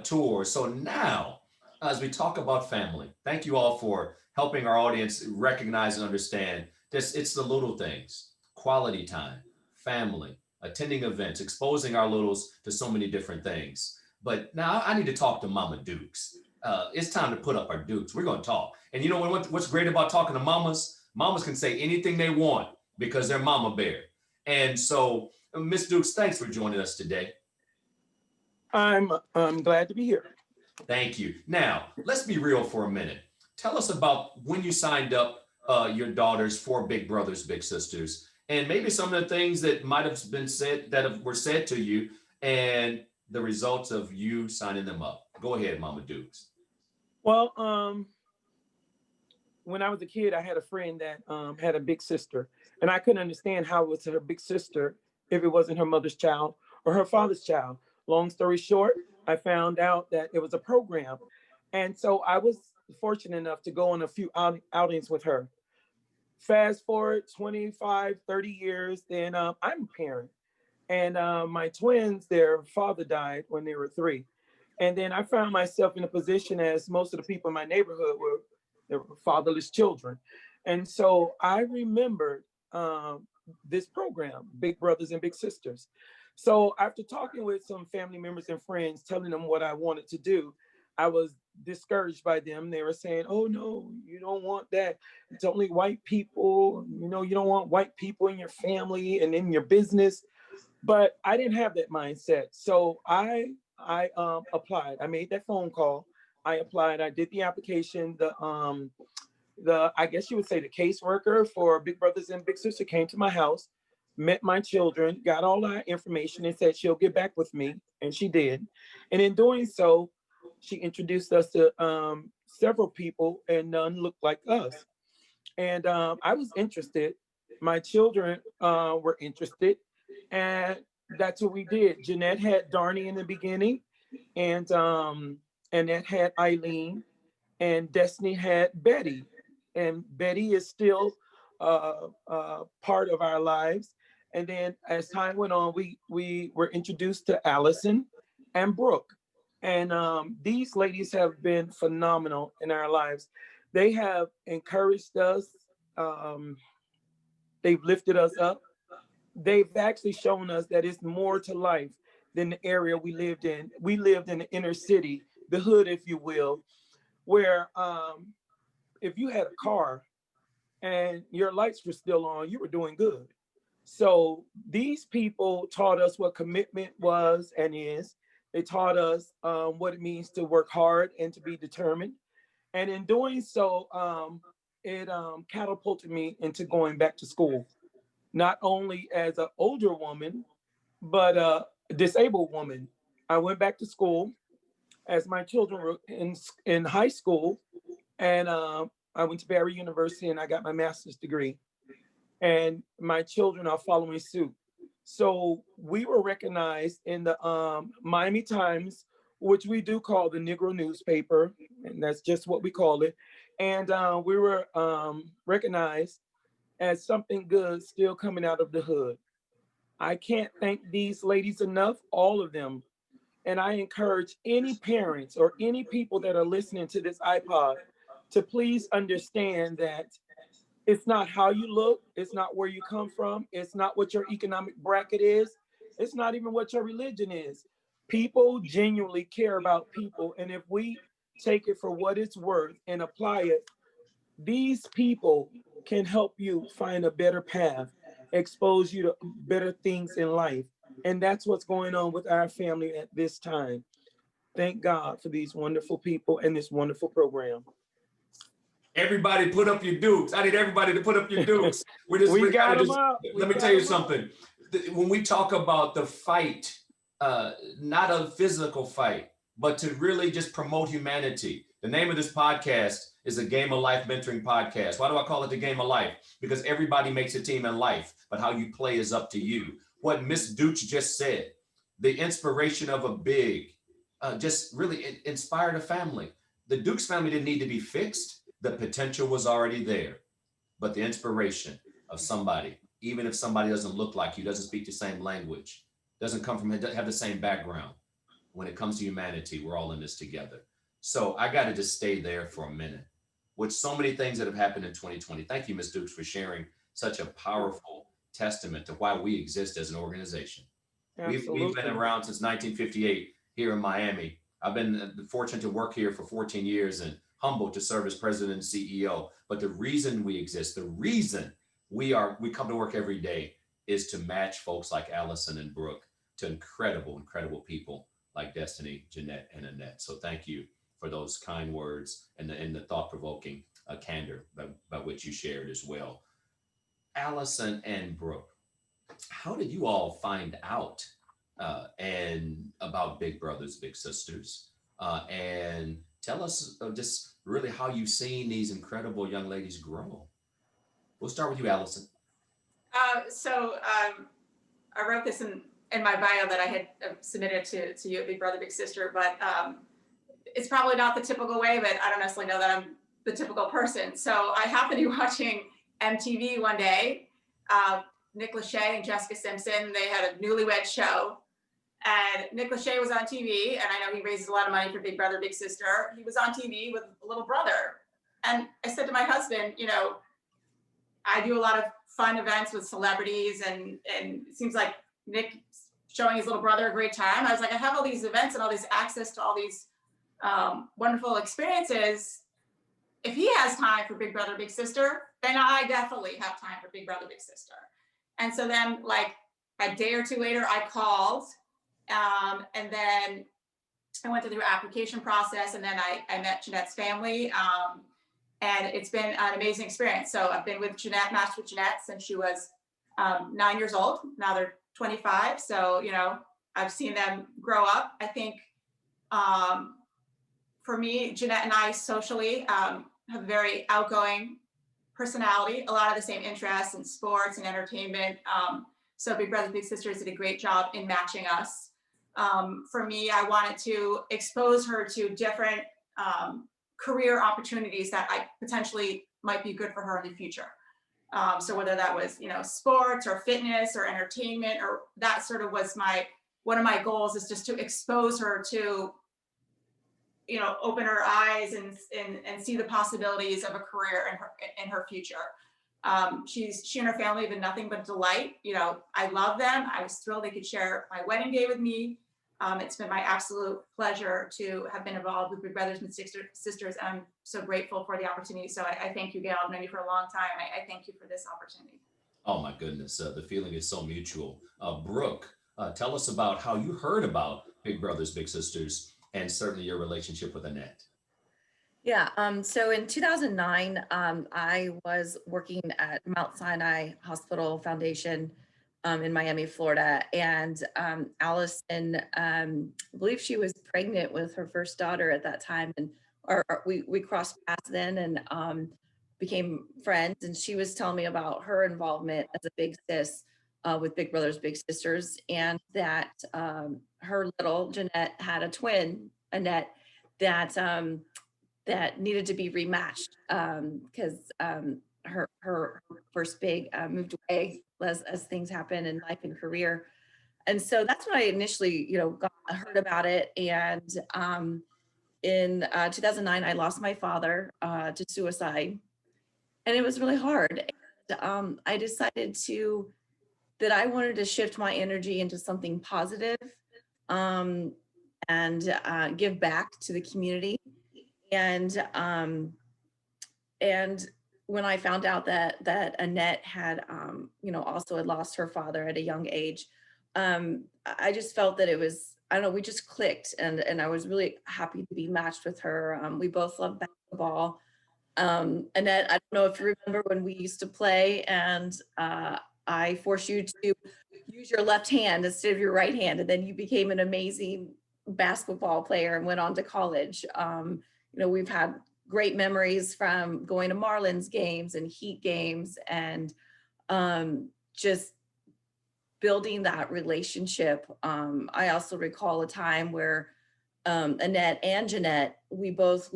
tour. So now, as we talk about family, thank you all for helping our audience recognize and understand this. It's the little things: quality time, family, attending events, exposing our littles to so many different things. But now I need to talk to Mama Dukes. It's time to put up our Dukes. We're going to talk. And you know what's great about talking to mamas? Mamas can say anything they want because they're Mama Bear. And so, Miss Dukes, thanks for joining us today. I'm glad to be here. Thank you. Now, let's be real for a minute. Tell us about when you signed up your daughters for Big Brothers Big Sisters, and maybe some of the things that might have been said were said to you, and the results of you signing them up. Go ahead, Mama Dukes. Well, when I was a kid, I had a friend that had a big sister, and I couldn't understand how it was her big sister if it wasn't her mother's child or her father's child. Long story short, I found out that it was a program. And so I was fortunate enough to go on a few outings with her. Fast forward 25, 30 years, then I'm a parent. And my twins, their father died when they were 3. And then I found myself in a position, as most of the people in my neighborhood were fatherless children. And so I remembered this program, Big Brothers and Big Sisters. So after talking with some family members and friends, telling them what I wanted to do, I was discouraged by them. They were saying, oh no, you don't want that. It's only white people. You don't want white people in your family and in your business. But I didn't have that mindset. So I applied. I made that phone call. I applied. I did the application. The I guess you would say the caseworker for Big Brothers and Big Sisters came to my house, met my children, got all that information, and said she'll get back with me, and she did. And in doing so, she introduced us to several people, and none looked like us. And I was interested. My children were interested, And that's what we did. Jeanette had Darnie in the beginning, and Annette had Eileen, and Destiny had Betty. And Betty is still part of our lives. And then as time went on, we were introduced to Allison and Brooke. And these ladies have been phenomenal in our lives. They have encouraged us. They've lifted us up. They've actually shown us that it's more to life than the area we lived in. We lived in the inner city, the hood, if you will, where if you had a car and your lights were still on, you were doing good. So these people taught us what commitment was and is. They taught us what it means to work hard and to be determined. And in doing so, it catapulted me into going back to school, not only as an older woman, but a disabled woman. I went back to school as my children were in high school, and I went to Barry University and I got my master's degree. And my children are following suit. So we were recognized in the Miami Times, which we do call the Negro newspaper, and that's just what we call it. And we were recognized as something good still coming out of the hood. I can't thank these ladies enough, all of them. And I encourage any parents or any people that are listening to this iPod to please understand that it's not how you look, it's not where you come from, it's not what your economic bracket is, it's not even what your religion is. People genuinely care about people. And if we take it for what it's worth and apply it, these people can help you find a better path, expose you to better things in life. And that's what's going on with our family at this time. Thank God for these wonderful people and this wonderful program. Everybody put up your dukes. I need everybody to put up your dukes. We got them up. Let me tell you something. When we talk about the fight, not a physical fight, but to really just promote humanity. The name of this podcast is a Game of Life Mentoring Podcast. Why do I call it the Game of Life? Because everybody makes a team in life, but how you play is up to you. What Miss Dukes just said, the inspiration of a big, just really inspired a family. The Dukes family didn't need to be fixed. The potential was already there, but the inspiration of somebody, even if somebody doesn't look like you, doesn't speak the same language, doesn't come from, have the same background. When it comes to humanity, we're all in this together. So I got to just stay there for a minute. With so many things that have happened in 2020. Thank you, Ms. Dukes, for sharing such a powerful testament to why we exist as an organization. We've been around since 1958 here in Miami. I've been fortunate to work here for 14 years and humbled to serve as president and CEO. But the reason we exist, the reason we come to work every day is to match folks like Allison and Brooke to incredible, incredible people like Destiny, Jeanette, and Annette. So thank you for those kind words and the thought-provoking candor by which you shared as well. Allison and Brooke, how did you all find out and about Big Brothers Big Sisters? And tell us just really how you've seen these incredible young ladies grow. We'll start with you, Allison. I wrote this in my bio that I had submitted to you at Big Brother Big Sister, but it's probably not the typical way, but I don't necessarily know that I'm the typical person. So I happened to be watching MTV one day. Nick Lachey and Jessica Simpson, they had a newlywed show. And Nick Lachey was on TV, and I know he raises a lot of money for Big Brother Big Sister. He was on TV with a little brother. And I said to my husband, you know, I do a lot of fun events with celebrities, and it seems like Nick showing his little brother a great time. I was like, I have all these events and all this access to all these wonderful experiences. If he has time for Big Brother Big Sister, then I definitely have time for Big Brother Big Sister. And so then, like a day or two later, I called, and then I went through the application process, and then I met Jeanette's family. And it's been an amazing experience. So I've been with Jeanette, matched with Jeanette since she was 9 years old. Now they're 25. So, you know, I've seen them grow up. I think for me, Jeanette and I socially have a very outgoing personality, a lot of the same interests in sports and entertainment. So Big Brothers Big Sisters did a great job in matching us. For me, I wanted to expose her to different career opportunities that I potentially might be good for her in the future. So whether that was, sports or fitness or entertainment, or that sort of was one of my goals, is just to expose her to, open her eyes and see the possibilities of a career in her future. She and her family have been nothing but delight. I love them. I was thrilled they could share my wedding day with me. It's been my absolute pleasure to have been involved with Big Brothers and Sisters. And I'm so grateful for the opportunity. So I thank you, Gail. I've known you for a long time. I thank you for this opportunity. Oh my goodness, the feeling is so mutual. Brooke, tell us about how you heard about Big Brothers Big Sisters and certainly your relationship with Annette. Yeah, so in 2009, I was working at Mount Sinai Hospital Foundation in Miami, Florida. And Allison, I believe she was pregnant with her first daughter at that time. And we crossed paths then and became friends. And she was telling me about her involvement as a big sis with Big Brothers Big Sisters, and that her little Jeanette had a twin, Annette, that needed to be rematched because her first big moved away as things happen in life and career. And so that's when I initially, heard about it. And in 2009, I lost my father to suicide, and it was really hard. And I decided that I wanted to shift my energy into something positive and give back to the community. And when I found out that Annette had, also had lost her father at a young age, I just felt that it was, I don't know, we just clicked, and I was really happy to be matched with her. We both love basketball. Annette, I don't know if you remember when we used to play, and I forced you to use your left hand instead of your right hand, and then you became an amazing basketball player and went on to college. We've had great memories from going to Marlins games and Heat games, and just building that relationship. I also recall a time where Annette and Jeanette, we both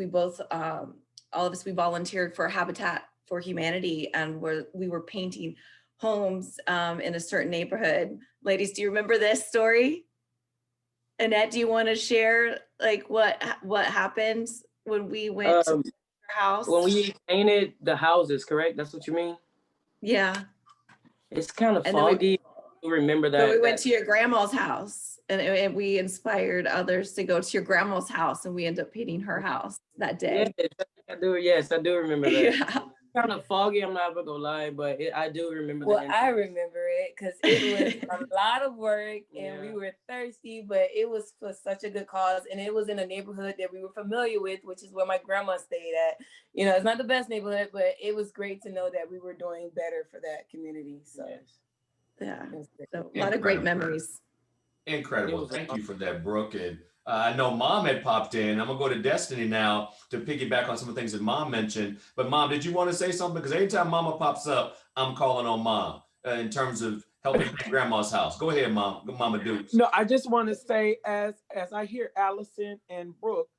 all of us, we volunteered for Habitat for Humanity, and we were painting homes in a certain neighborhood. Ladies, do you remember this story? Annette, do you want to share like what happened when we went to your house? When we painted the houses, correct? That's what you mean? Yeah. It's kind of foggy. I remember that. So we went to your grandma's house, and we inspired others to go to your grandma's house, and we ended up painting her house that day. Yes, I do. Yes, I do remember that. Yeah. Kind of foggy, I'm not gonna lie, but I do remember. Well, I remember it because it was a lot of work, and we were thirsty, but it was for such a good cause, and it was in a neighborhood that we were familiar with, which is where my grandma stayed at. It's not the best neighborhood, but it was great to know that we were doing better for that community. So yeah, so a lot of great memories. Incredible. Thank you for that, Brooke. And I know Mom had popped in. I'm going to go to Destiny now to piggyback on some of the things that Mom mentioned. But Mom, did you want to say something? Because anytime Mama pops up, I'm calling on Mom in terms of helping Grandma's house. Go ahead, Mama Dukes. No, I just want to say, as I hear Allison and Brooke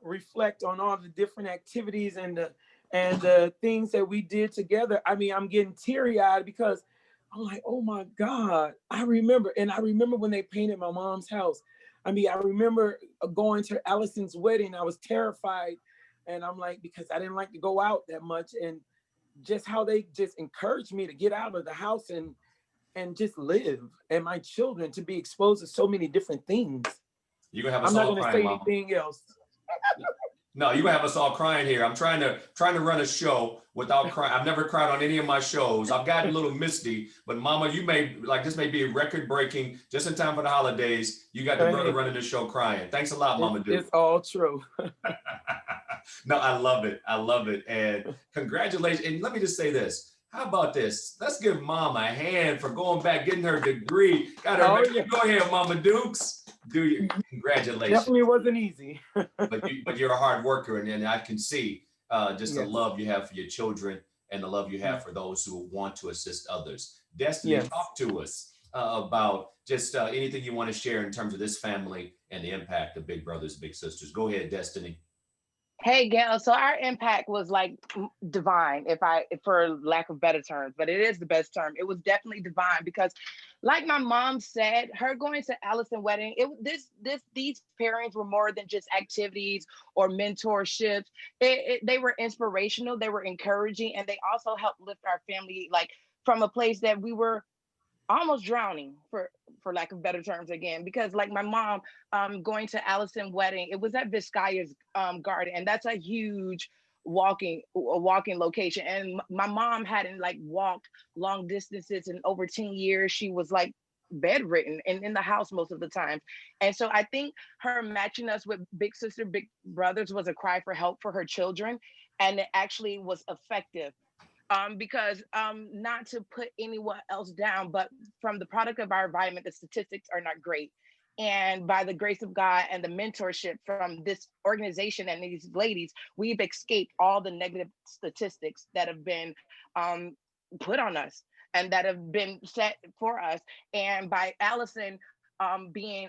reflect on all the different activities and the things that we did together, I mean, I'm getting teary-eyed because I'm like, oh my God, I remember when they painted my mom's house. I mean, I remember going to Allison's wedding. I was terrified, and I'm like, because I didn't like to go out that much, and just how they just encouraged me to get out of the house and just live, and my children to be exposed to so many different things. You're gonna have us I'm not all gonna crying, say Mama. anything else. No, you're gonna have us all crying here. I'm trying to run a show without crying. I've never cried on any of my shows. I've gotten a little misty, but Mama, this may be record breaking just in time for the holidays. You got the brother running the show crying. Thanks a lot, Mama Duke. It's all true. No, I love it. I love it. And congratulations. And let me just say this. How about this? Let's give Mom a hand for going back, getting her degree. Got her. Oh, yeah. Go ahead, Mama Dukes. Congratulations. Definitely wasn't easy. but you're a hard worker, and I can see just the love you have for your children and the love you have for those who want to assist others. Destiny, Yes. talk to us about just anything you want to share in terms of this family and the impact of Big Brothers, Big Sisters. Go ahead, Destiny. Hey, Gail. So our impact was like divine, for lack of better terms, but it is the best term. It was definitely divine because, like my mom said, her going to Allison wedding, these pairings were more than just activities or mentorships. They were inspirational, they were encouraging, and they also helped lift our family, like from a place that we were almost drowning, for lack of better terms, again, because like my mom going to Allison wedding, it was at Viscaya's garden, and that's a huge walking location, and my mom hadn't like walked long distances in over 10 years. She was like bedridden and in the house most of the time, and so I think her matching us with big sister big brothers was a cry for help for her children, and it actually was effective, because not to put anyone else down, but from the product of our environment, the statistics are not great. And by the grace of God and the mentorship from this organization and these ladies, we've escaped all the negative statistics that have been put on us and that have been set for us. And by Allison being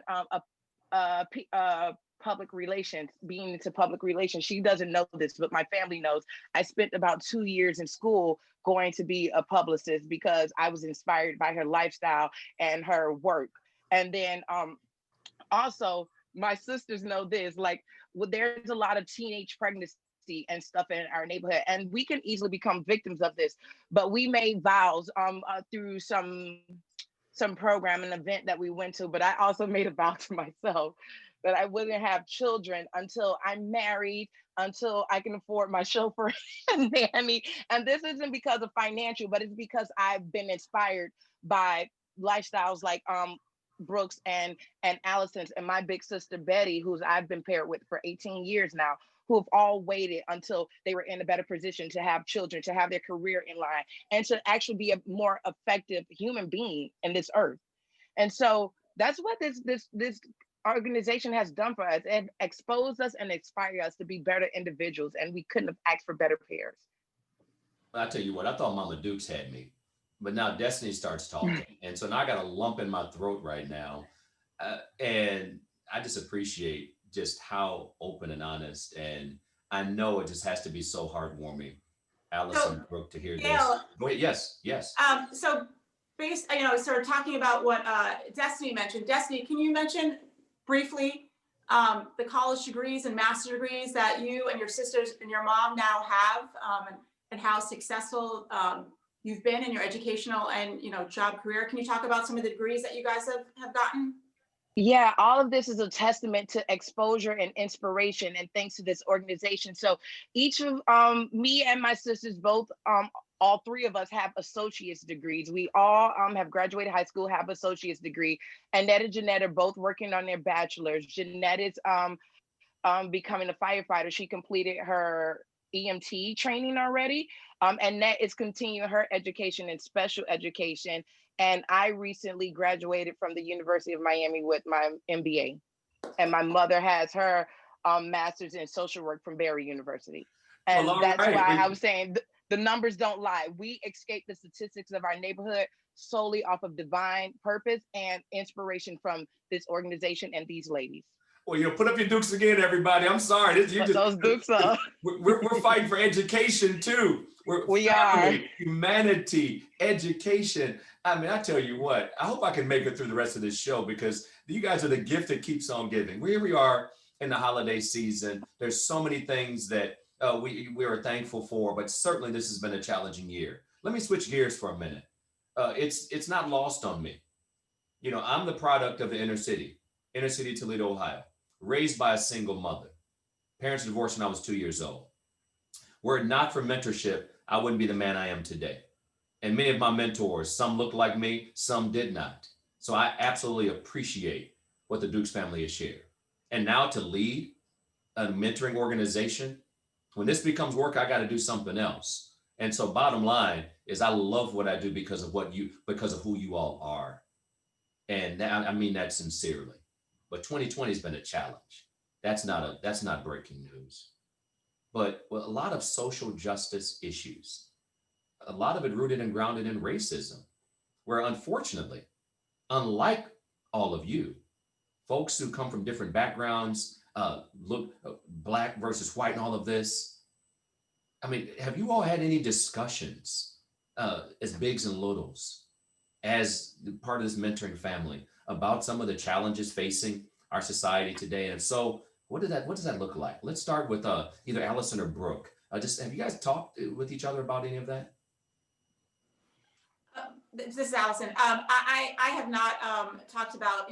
public relations, being into public relations. She doesn't know this, but my family knows. I spent about 2 years in school going to be a publicist because I was inspired by her lifestyle and her work. And then also, my sisters know this, like, well, there's a lot of teenage pregnancy and stuff in our neighborhood, and we can easily become victims of this. But we made vows through some program, an event that we went to, but I also made a vow to myself that I wouldn't have children until I'm married, until I can afford my chauffeur and nanny. And this isn't because of financial, but it's because I've been inspired by lifestyles like Brooks and Allison's, and my big sister Betty, who's I've been paired with for 18 years now, who have all waited until they were in a better position to have children, to have their career in line, and to actually be a more effective human being in this earth. And so that's what this organization has done for us, and exposed us and inspired us to be better individuals. And we couldn't have asked for better pairs. I tell you what, I thought Mama Dukes had me, but now Destiny starts talking, and so now I got a lump in my throat right now, and I just appreciate just how open and honest, and I know it just has to be so heartwarming, Allison So, Brooke, to hear this. Gail, Go ahead. Yes, yes. So based, sort of talking about what Destiny mentioned. Destiny, can you mention briefly the college degrees and master degrees that you and your sisters and your mom now have, and how successful you've been in your educational and job career? Can you talk about some of the degrees that you guys have gotten? Yeah, all of this is a testament to exposure and inspiration, and thanks to this organization. So each of me and my sisters, both all three of us have associate's degrees. We all have graduated high school, have associate's degree. Annette and Jeanette are both working on their bachelor's. Jeanette is becoming a firefighter. She completed her EMT training already. Annette is continuing her education in special education. And I recently graduated from the University of Miami with my MBA. And my mother has her master's in social work from Barry University. And Well, all that's right. why I was saying the numbers don't lie. We escape the statistics of our neighborhood solely off of divine purpose and inspiration from this organization and these ladies. Well, put up your dukes again, everybody. I'm sorry. Put those dukes up. We're fighting for education too. We family, are. humanity, education. I mean, I tell you what, I hope I can make it through the rest of this show, because you guys are the gift that keeps on giving. Here we are in the holiday season. There's so many things that we are thankful for, but certainly this has been a challenging year. Let me switch gears for a minute. It's not lost on me. I'm the product of the inner city Toledo, Ohio, raised by a single mother. Parents divorced when I was 2 years old. Were it not for mentorship, I wouldn't be the man I am today. And many of my mentors, some looked like me, some did not. So I absolutely appreciate what the Dukes family has shared. And now to lead a mentoring organization, when this becomes work, I got to do something else. And so bottom line is I love what I do because of who you all are. And I mean that sincerely. But 2020 has been a challenge. That's not breaking news. But with a lot of social justice issues, a lot of it rooted and grounded in racism, where unfortunately, unlike all of you, folks who come from different backgrounds, look black versus white and all of this. I mean, have you all had any discussions as bigs and littles, as part of this mentoring family, about some of the challenges facing our society today? And so, what does that look like? Let's start with either Allison or Brooke. Just have you guys talked with each other about any of that? This is Allison. I have not talked about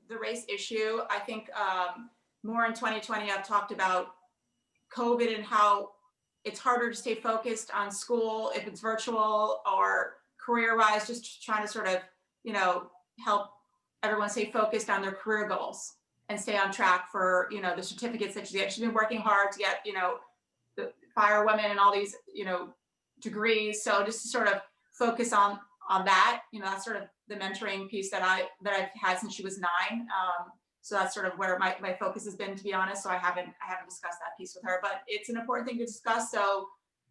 the race issue. I think more in 2020 I've talked about COVID and how it's harder to stay focused on school if it's virtual or career-wise, just trying to sort of help everyone stay focused on their career goals and stay on track for the certificates that you get. She's been working hard to get the firewomen and all these degrees. So just to sort of focus on that, that's sort of the mentoring piece that I've had since she was 9. So that's sort of where my focus has been, to be honest. So I haven't discussed that piece with her, but it's an important thing to discuss. So,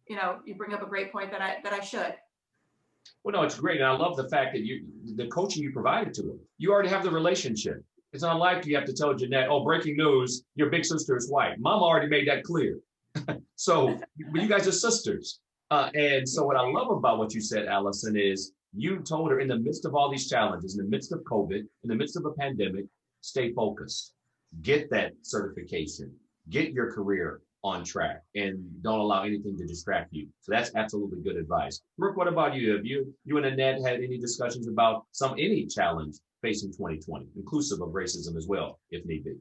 you bring up a great point that I should. Well, no, it's great. And I love the fact that the coaching you provided to her, you already have the relationship. It's not like you have to tell Jeanette, oh, breaking news, your big sister is white. Mama already made that clear. So you guys are sisters. And so what I love about what you said, Allison, is you told her in the midst of all these challenges, in the midst of COVID, in the midst of a pandemic, stay focused, get that certification, get your career on track, and don't allow anything to distract you. So that's absolutely good advice. Brooke, what about you? Have you and Annette had any discussions about any challenge facing 2020, inclusive of racism as well, if need be?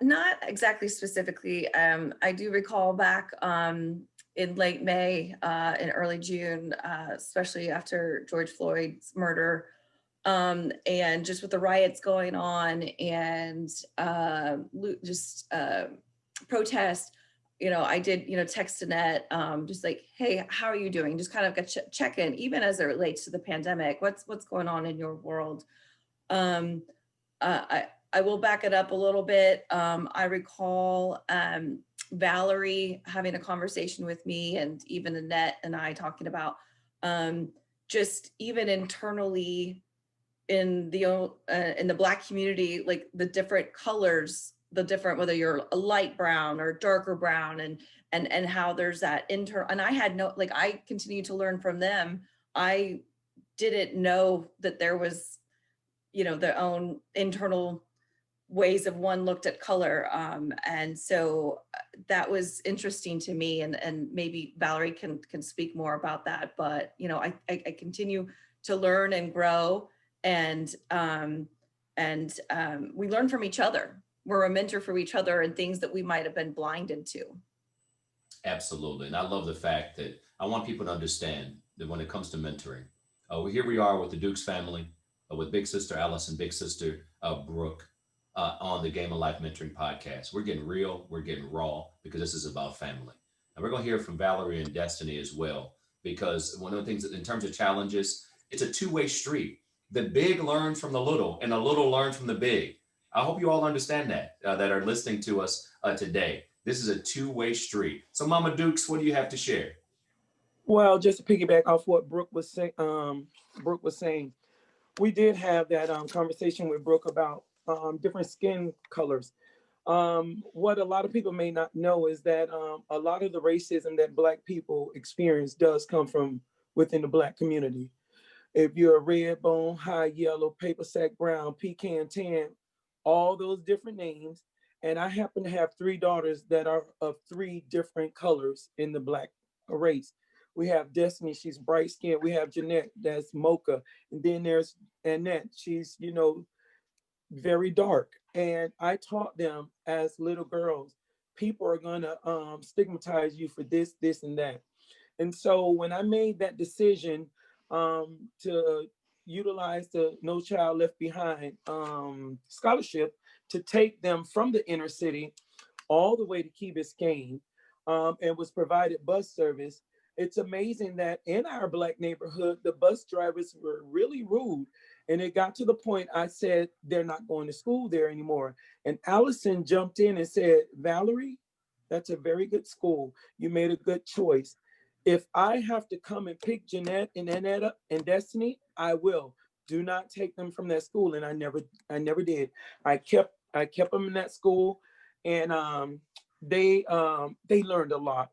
Not exactly specifically. I do recall back in late May and early June, especially after George Floyd's murder, and just with the riots going on and protest, I did, text Annette, just like, hey, how are you doing? Just kind of check in, even as it relates to the pandemic. What's going on in your world? I will back it up a little bit. I recall Valerie having a conversation with me, and even Annette and I talking about just even internally in the Black community, like the different colors, whether you're a light brown or darker brown, and how there's that and I had I continue to learn from them. I didn't know that there was, their own internal ways of one looked at color. And so that was interesting to me, and maybe Valerie can speak more about that. But, I continue to learn and grow, and we learn from each other. We're a mentor for each other and things that we might have been blinded to. Absolutely. And I love the fact that I want people to understand that when it comes to mentoring, here we are with the Dukes family, with Big Sister Allison, Big Sister Brooke, on the Game of Life Mentoring Podcast. We're getting real, we're getting raw, because this is about family. And we're going to hear from Valerie and Destiny as well, because one of the things that in terms of challenges, it's a two-way street. The big learns from the little, and the little learns from the big. I hope you all understand that are listening to us today. This is a two-way street. So Mama Dukes, what do you have to share? Well, just to piggyback off what Brooke was saying, we did have that conversation with Brooke about different skin colors. What a lot of people may not know is that a lot of the racism that Black people experience does come from within the Black community. If you're a red bone, high yellow, paper sack brown, pecan tan, all those different names. And I happen to have 3 daughters that are of 3 different colors in the Black race. We have Destiny, she's bright skinned. We have Jeanette, that's mocha. And then there's Annette, she's, very dark. And I taught them as little girls, people are gonna stigmatize you for this, this, and that. And so when I made that decision to utilize the No Child Left Behind scholarship to take them from the inner city all the way to Key Biscayne, and was provided bus service, it's amazing that in our Black neighborhood, the bus drivers were really rude. And it got to the point I said, they're not going to school there anymore. And Allison jumped in and said, Valerie, that's a very good school. You made a good choice. If I have to come and pick Jeanette and Annetta and Destiny, I will. Do not take them from that school. And I never did. I kept them in that school, and they learned a lot.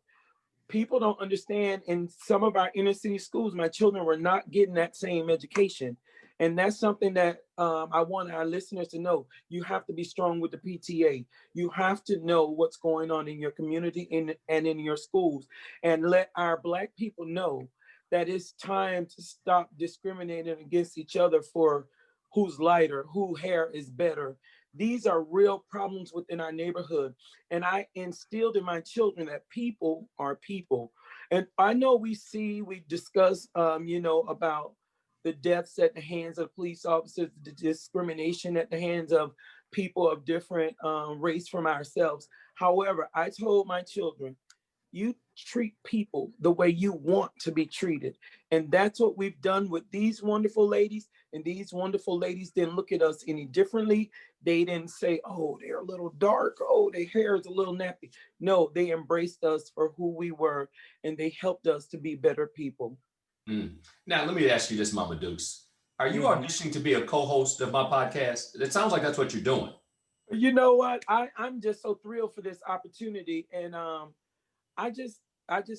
People don't understand, in some of our inner city schools, my children were not getting that same education. And that's something that I want our listeners to know. You have to be strong with the PTA. You have to know what's going on in your community and in your schools, and let our Black people know that it's time to stop discriminating against each other for who's lighter, who hair is better. These are real problems within our neighborhood. And I instilled in my children that people are people. And I know we discuss, about the deaths at the hands of police officers, the discrimination at the hands of people of different race from ourselves. However, I told my children, you treat people the way you want to be treated. And that's what we've done with these wonderful ladies. And these wonderful ladies didn't look at us any differently. They didn't say, oh, they're a little dark. Oh, their hair is a little nappy. No, they embraced us for who we were, and they helped us to be better people. Now, let me ask you this, Mama Dukes. Are you auditioning to be a co-host of my podcast? It sounds like that's what you're doing. You know what? I'm just so thrilled for this opportunity. And I just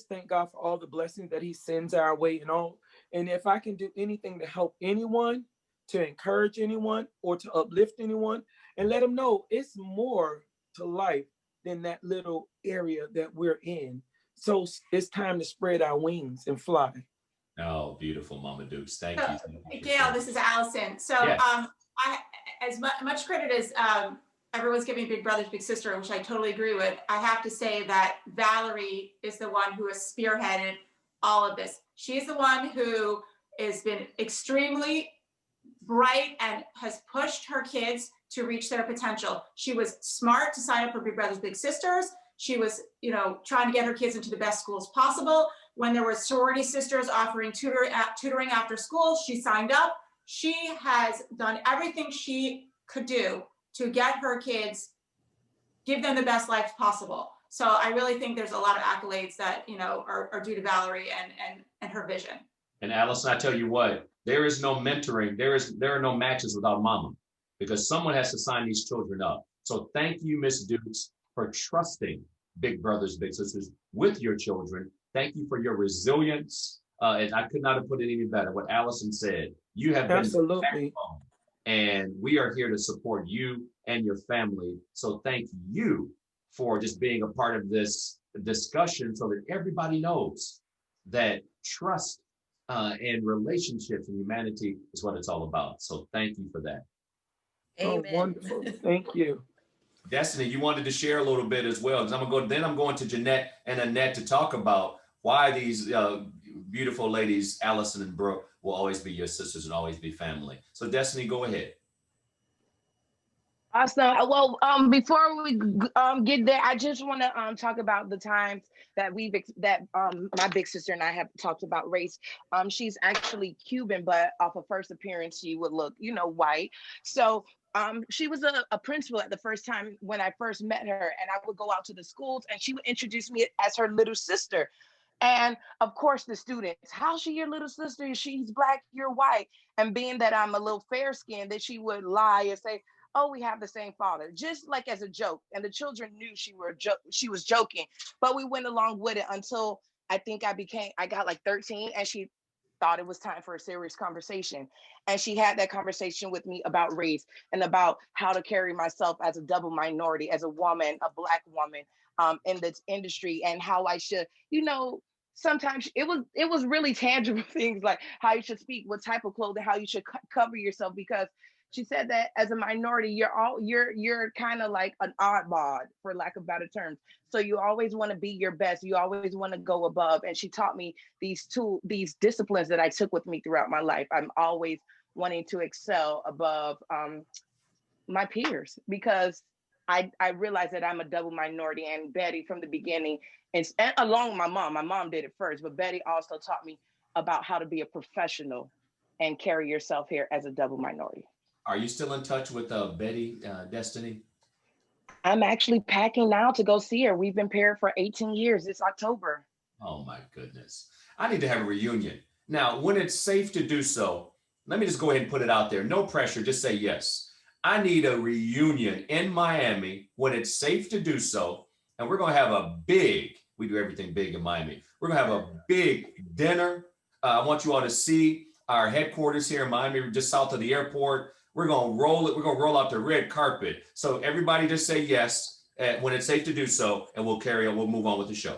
thank God for all the blessings that he sends our way, and if I can do anything to help anyone, to encourage anyone, or to uplift anyone, and let them know it's more to life than that little area that we're in. So it's time to spread our wings and fly. Oh, beautiful, Mama Dukes. Thank So, you. Gail, this is Allison. So Yes. I, as much credit as everyone's giving Big Brother's Big Sister, which I totally agree with, I have to say that Valerie is the one who has spearheaded all of this. She's the one who has been extremely bright and has pushed her kids to reach their potential. She was smart to sign up for Big Brothers Big Sisters. She was, trying to get her kids into the best schools possible. When there were sorority sisters offering tutoring after school, she signed up. She has done everything she could do to get her kids, give them the best life possible. So I really think there's a lot of accolades that, are due to Valerie and her vision. And Allison, I tell you what, there is no mentoring. There are no matches without Mama, because someone has to sign these children up. So thank you, Miss Dukes, for trusting Big Brothers Big Sisters with your children. Thank you for your resilience. And I could not have put it any better. What Allison said, you have been absolutely, and we are here to support you and your family. So thank you for just being a part of this discussion, so that everybody knows that trust and relationships and humanity is what it's all about. So thank you for that. Amen. Oh, wonderful. Thank you. Destiny, you wanted to share a little bit as well, because I'm going to Jeanette and Annette to talk about why these beautiful ladies, Allison and Brooke, will always be your sisters and always be family. So Destiny, go ahead. Awesome. Well, before we get there, I just want to talk about the times that my big sister and I have talked about race. She's actually Cuban, but off of first appearance, she would look, white. So she was a principal at the first time when I first met her, and I would go out to the schools, and she would introduce me as her little sister. And of course, the students, how's she your little sister? She's Black, you're white. And being that I'm a little fair skinned, that she would lie and say, oh, we have the same father, just like as a joke. And the children knew she was joking, but we went along with it until I think I got like 13, and she thought it was time for a serious conversation. And she had that conversation with me about race and about how to carry myself as a double minority, as a woman, a Black woman in this industry, and how I should, sometimes it was really tangible things, like how you should speak, what type of clothing, how you should cover yourself, because she said that as a minority, you're kind of like an oddball, for lack of better terms. So you always want to be your best. You always want to go above. And she taught me these disciplines that I took with me throughout my life. I'm always wanting to excel above my peers, because I realized that I'm a double minority. And Betty, from the beginning, and along with my mom did it first, but Betty also taught me about how to be a professional and carry yourself here as a double minority. Are you still in touch with Betty, Destiny? I'm actually packing now to go see her. We've been paired for 18 years this October. Oh my goodness. I need to have a reunion. Now, when it's safe to do so, let me just go ahead and put it out there. No pressure, just say yes. I need a reunion in Miami when it's safe to do so. And we're going to have a big, we do everything big in Miami. We're going to have a big dinner. I want you all to see our headquarters here in Miami, just south of the airport. We're going to roll it. We're going to roll out the red carpet. So everybody just say yes when it's safe to do so, and we'll carry on. We'll move on with the show.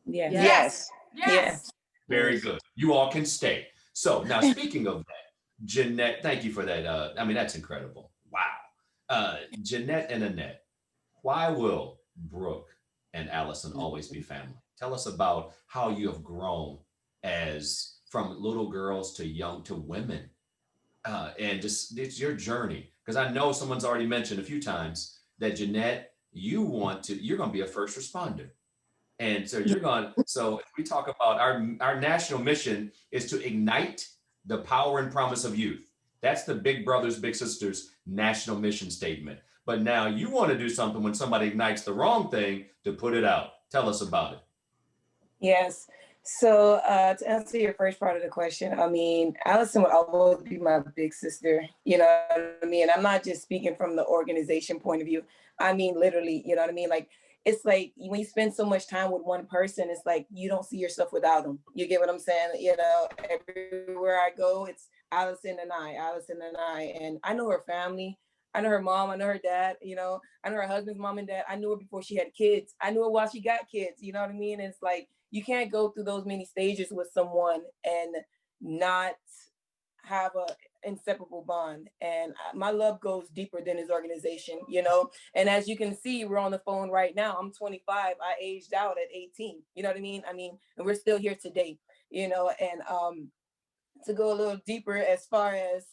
Yeah. Yes. Yes. Very good. You all can stay. So now, speaking of that, Jeanette, thank you for that. I mean, that's incredible. Wow. Jeanette and Annette, why will Brooke and Allison always be family? Tell us about how you have grown as from little girls to young to women, and just it's your journey. Because I know someone's already mentioned a few times that Jeanette, you're going to be a first responder. And so so we talk about our national mission is to ignite the power and promise of youth. That's the Big Brothers, Big Sisters national mission statement. But now you want to do something when somebody ignites the wrong thing to put it out. Tell us about it. Yes. So to answer your first part of the question, I mean, Allison will always be my big sister. You know what I mean? I'm not just speaking from the organization point of view. I mean, literally, you know what I mean? Like, it's like when you spend so much time with one person, it's like you don't see yourself without them. You get what I'm saying? You know, everywhere I go, it's Allison and I. And I know her family. I know her mom. I know her dad. You know, I know her husband's mom and dad. I knew her before she had kids. I knew her while she got kids. You know what I mean? And it's like, you can't go through those many stages with someone and not have a inseparable bond. And my love goes deeper than his organization, you know. And as you can see, we're on the phone right now. I'm 25. I aged out at 18. You know what I mean? And we're still here today, you know. And to go a little deeper as far as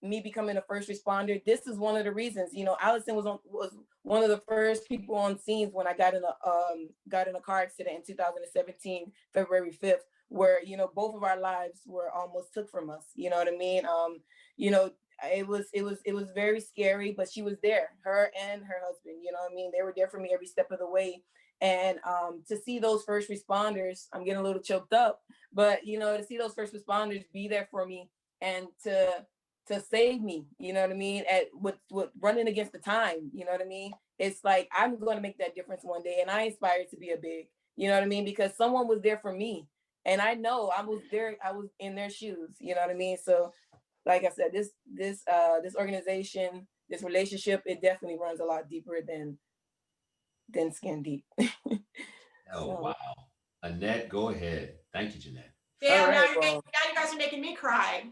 me becoming a first responder, this is one of the reasons. You know, Allison was one of the first people on scenes when I got in a car accident in 2017, February 5th, where, you know, both of our lives were almost took from us. You know what I mean? You know, it was very scary, but she was there, her and her husband. You know what I mean? They were there for me every step of the way. And to see those first responders, I'm getting a little choked up, but, you know, to see those first responders be there for me and to save me, you know what I mean? With running against the time, you know what I mean? It's like, I'm going to make that difference one day. And I aspire to be a big, you know what I mean? Because someone was there for me. And I know I was there, I was in their shoes, you know what I mean? So like I said, this organization, this relationship, it definitely runs a lot deeper than skin deep. Oh, wow. Annette, go ahead. Thank you, Jeanette. Damn, All right, now you guys are making me cry.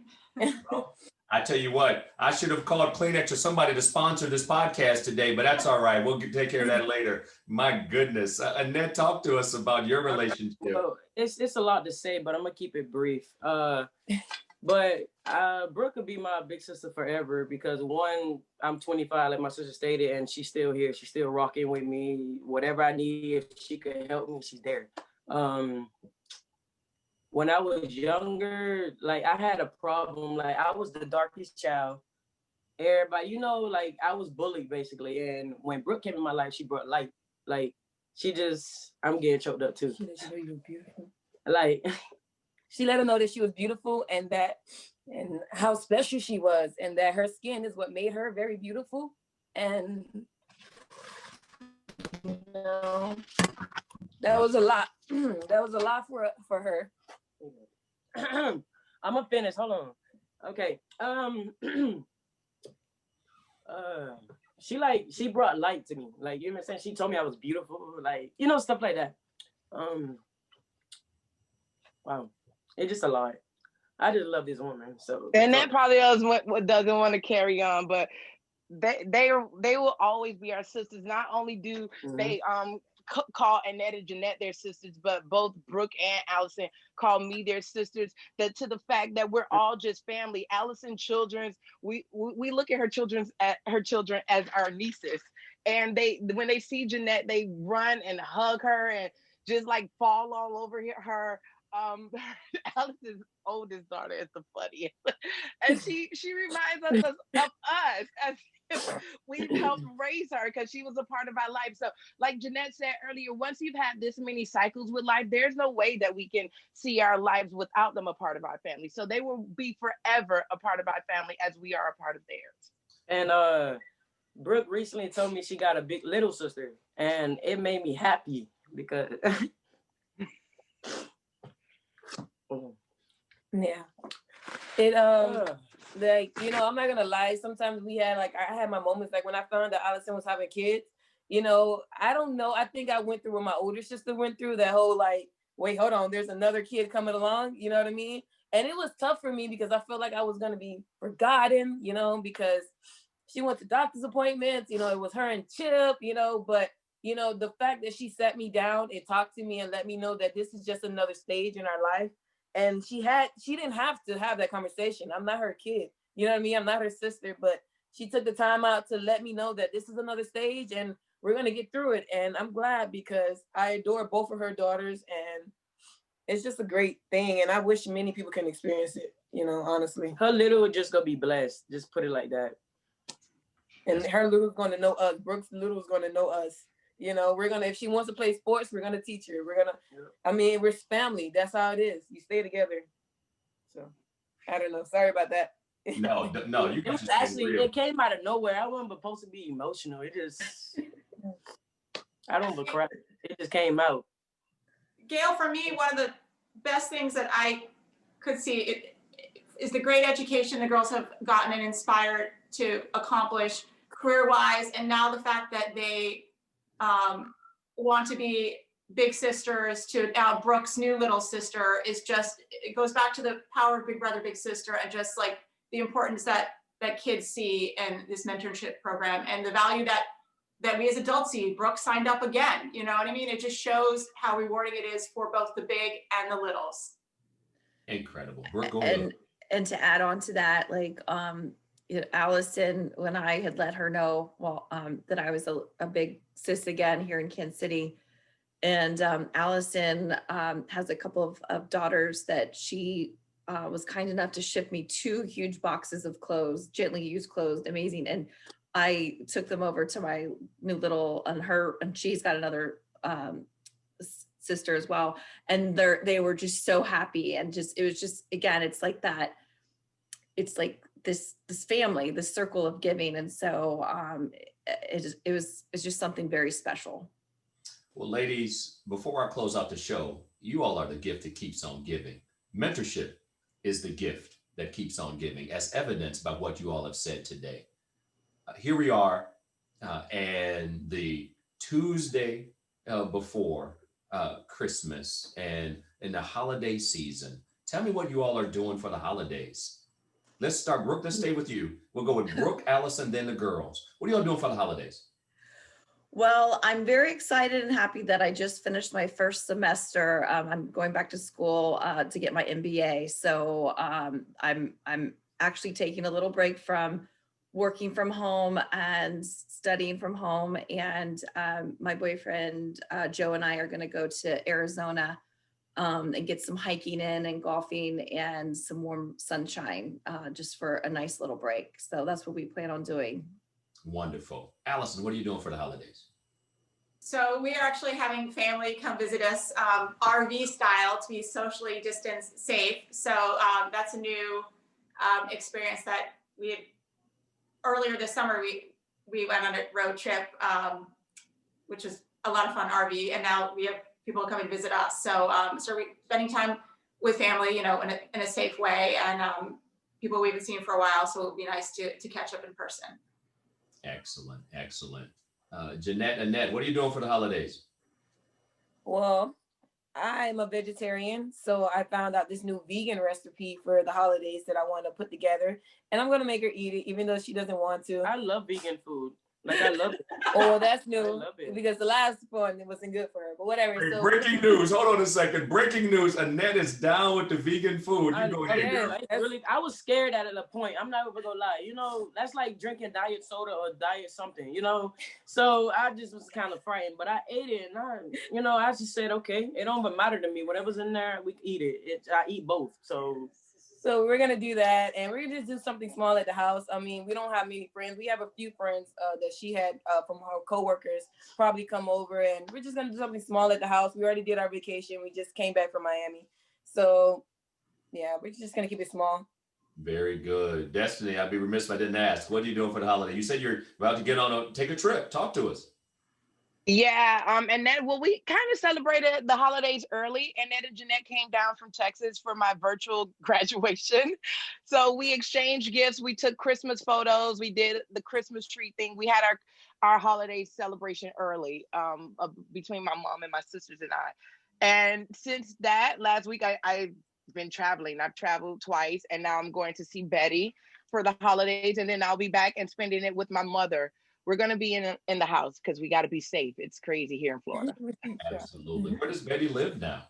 I tell you what, I should have called Kleenex or somebody to sponsor this podcast today, but that's all right. We'll take care of that later. My goodness. Annette, talk to us about your relationship. Well, it's a lot to say, but I'm gonna keep it brief. But Brooke could be my big sister forever because one, I'm 25, like my sister stated, and she's still here. She's still rocking with me. Whatever I need, if she could help me, she's there. When I was younger, like I had a problem. Like I was the darkest child. Everybody, you know, like I was bullied basically. And when Brooke came in my life, she brought light. Like I'm getting choked up too. She let you know you were beautiful. Like she let her know that she was beautiful and how special she was, and that her skin is what made her very beautiful. And you know, that was a lot. That was a lot for her. I'm gonna finish. Hold on. Okay. She brought light to me. Like, you know what I'm saying? She told me I was beautiful. Like, you know, stuff like that. Wow. It's just a lot. I just love this woman. So And that probably is what doesn't want to carry on, but they will always be our sisters. Not only do they call Annette and Jeanette their sisters, but both Brooke and Allison call me their sisters. That to the fact that we're all just family. Allison children's, we look at her children as our nieces, and when they see Jeanette, they run and hug her and just like fall all over her. Alice's oldest daughter is the funniest, and she reminds us of us. we've helped raise her because she was a part of our life. So like Jeanette said earlier, once you've had this many cycles with life, there's no way that we can see our lives without them a part of our family. So they will be forever a part of our family as we are a part of theirs. And Brooke recently told me she got a big little sister, and it made me happy because Yeah. It like, you know, I'm not gonna lie, sometimes we had like I had my moments like when I found that Allison was having kids, you know, I don't know, I think I went through what my older sister went through, that whole like, wait, hold on, there's another kid coming along, you know what I mean? And it was tough for me because I felt like I was gonna be forgotten, you know, because she went to doctor's appointments, you know, it was her and Chip, you know, but you know, the fact that she sat me down and talked to me and let me know that this is just another stage in our life. And she didn't have to have that conversation. I'm not her kid. You know what I mean? I'm not her sister, but she took the time out to let me know that this is another stage and we're going to get through it. And I'm glad because I adore both of her daughters and it's just a great thing. And I wish many people can experience it, you know, honestly. her little just gonna be blessed. Just put it like that. And her little's going to know us. Brooke's little's going to know us. You know, we're gonna, if she wants to play sports, we're gonna teach her. We're gonna, I mean, we're family. That's how it is. You stay together. So, I don't know. Sorry about that. No, you It can was just actually, real. it came out of nowhere. I wasn't supposed to be emotional. It just, I don't even cry. It just came out. Gail, for me, one of the best things that I could see is the great education the girls have gotten and inspired to accomplish career-wise, and now the fact that they want to be big sisters to now Brooke's new little sister is just, it goes back to the power of big brother, big sister, and just like the importance that kids see in this mentorship program and the value that we as adults see. Brooke signed up again, you know what I mean? It just shows how rewarding it is for both the big and the littles. Incredible. Brooke, go and ahead. and to add on to that, like you know, Allison, when I had let her know, well, that I was a big sis again here in Kansas City, and Allison has a couple of daughters that she was kind enough to ship me 2 huge boxes of clothes, gently used clothes, amazing. And I took them over to my new little, and she's got another sister as well, and they were just so happy, and just, it was just, again, it's like that, it's like this family, this circle of giving. And so it's just something very special. Well, ladies, before I close out the show, you all are the gift that keeps on giving. Mentorship is the gift that keeps on giving, as evidenced by what you all have said today. Here we are, and the Tuesday before Christmas and in the holiday season. Tell me what you all are doing for the holidays. Let's start, Brooke, let's stay with you. We'll go with Brooke, Allison, then the girls. What are y'all doing for the holidays? Well, I'm very excited and happy that I just finished my first semester. I'm going back to school to get my MBA. So I'm actually taking a little break from working from home and studying from home. And my boyfriend, Joe, and I are going to go to Arizona and get some hiking in and golfing and some warm sunshine just for a nice little break. So that's what we plan on doing. Wonderful. Allison, what are you doing for the holidays? So we are actually having family come visit us, RV style, to be socially distanced safe. So that's a new experience that we had earlier this summer. We went on a road trip, which was a lot of fun, RV, and now we have people come and visit us. So so we're spending time with family, you know, in a safe way, and people we haven't seen for a while. So it would be nice to catch up in person. Excellent, excellent. Jeanette, Annette, what are you doing for the holidays? Well, I'm a vegetarian, so I found out this new vegan recipe for the holidays that I want to put together, and I'm gonna make her eat it, even though she doesn't want to. I love vegan food. Like, I love it. Oh, that's I new love it. because the last one, it wasn't good for her. But whatever. Hey, So breaking news. Hold on a second. Breaking news. Annette is down with the vegan food. You go ahead, yeah, girl. I was scared at a point. I'm not even gonna lie. You know, that's like drinking diet soda or diet something, you know? So I just was kind of frightened, but I ate it, and I just said, okay, it don't even matter to me. Whatever's in there, we eat it. I eat both. So So we're gonna do that, and we're gonna just do something small at the house. I mean, we don't have many friends. We have a few friends that she had from her coworkers probably come over, and we're just gonna do something small at the house. We already did our vacation. We just came back from Miami, so yeah, we're just gonna keep it small. Very good. Destiny, I'd be remiss if I didn't ask, what are you doing for the holiday? You said you're about to take a trip. Talk to us. Yeah, and then well, we kind of celebrated the holidays early, and then Jeanette came down from Texas for my virtual graduation. So we exchanged gifts, we took Christmas photos, we did the Christmas tree thing. We had our holiday celebration early, between my mom and my sisters and I. And since that last week, I've been traveling. I've traveled twice, and now I'm going to see Betty for the holidays, and then I'll be back and spending it with my mother. We're going to be in the house because we got to be safe. It's crazy here in Florida. Absolutely. Where does Betty live now?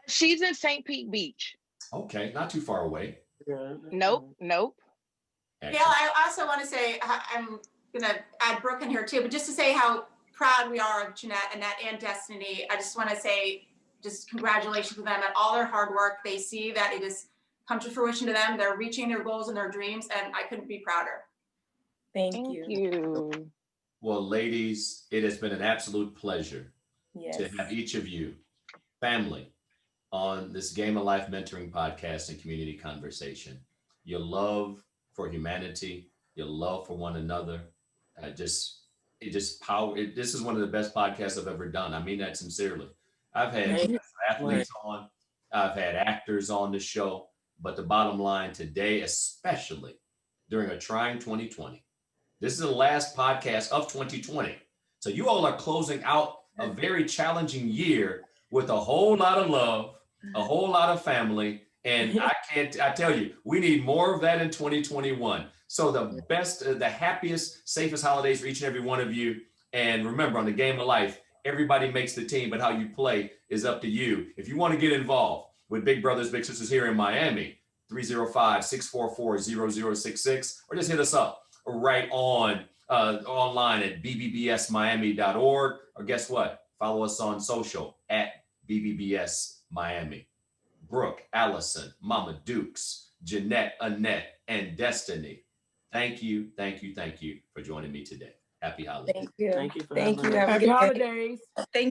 She's in St. Pete Beach. Okay, not too far away. Nope. Gail, I also want to say, I'm going to add Brooke in here too, but just to say how proud we are of Jeanette, Annette, and Destiny. I just want to say just congratulations to them at all their hard work. They see that it has come to fruition to them. They're reaching their goals and their dreams, and I couldn't be prouder. Thank Thank you. you. Well, ladies, it has been an absolute pleasure Yes. to have each of you, family, on this Game of Life Mentoring Podcast and Community Conversation. Your love for humanity, your love for one another, this is one of the best podcasts I've ever done. I mean that sincerely. I've had athletes on, I've had actors on the show, but the bottom line today, especially during a trying 2020, this is the last podcast of 2020. So you all are closing out a very challenging year with a whole lot of love, a whole lot of family. And I tell you, we need more of that in 2021. So the best, the happiest, safest holidays for each and every one of you. And remember, on the Game of Life, everybody makes the team, but how you play is up to you. If you want to get involved with Big Brothers, Big Sisters here in Miami, 305-644-0066, or just hit us up right on online at bbbsmiami.org. Or guess what? Follow us on social at bbbsmiami. Brooke, Allison, Mama Dukes, Jeanette, Annette, and Destiny. Thank you for joining me today. Happy holidays. Thank you. Thank you for Thank having you. us. Have a Happy good day. holidays. Thank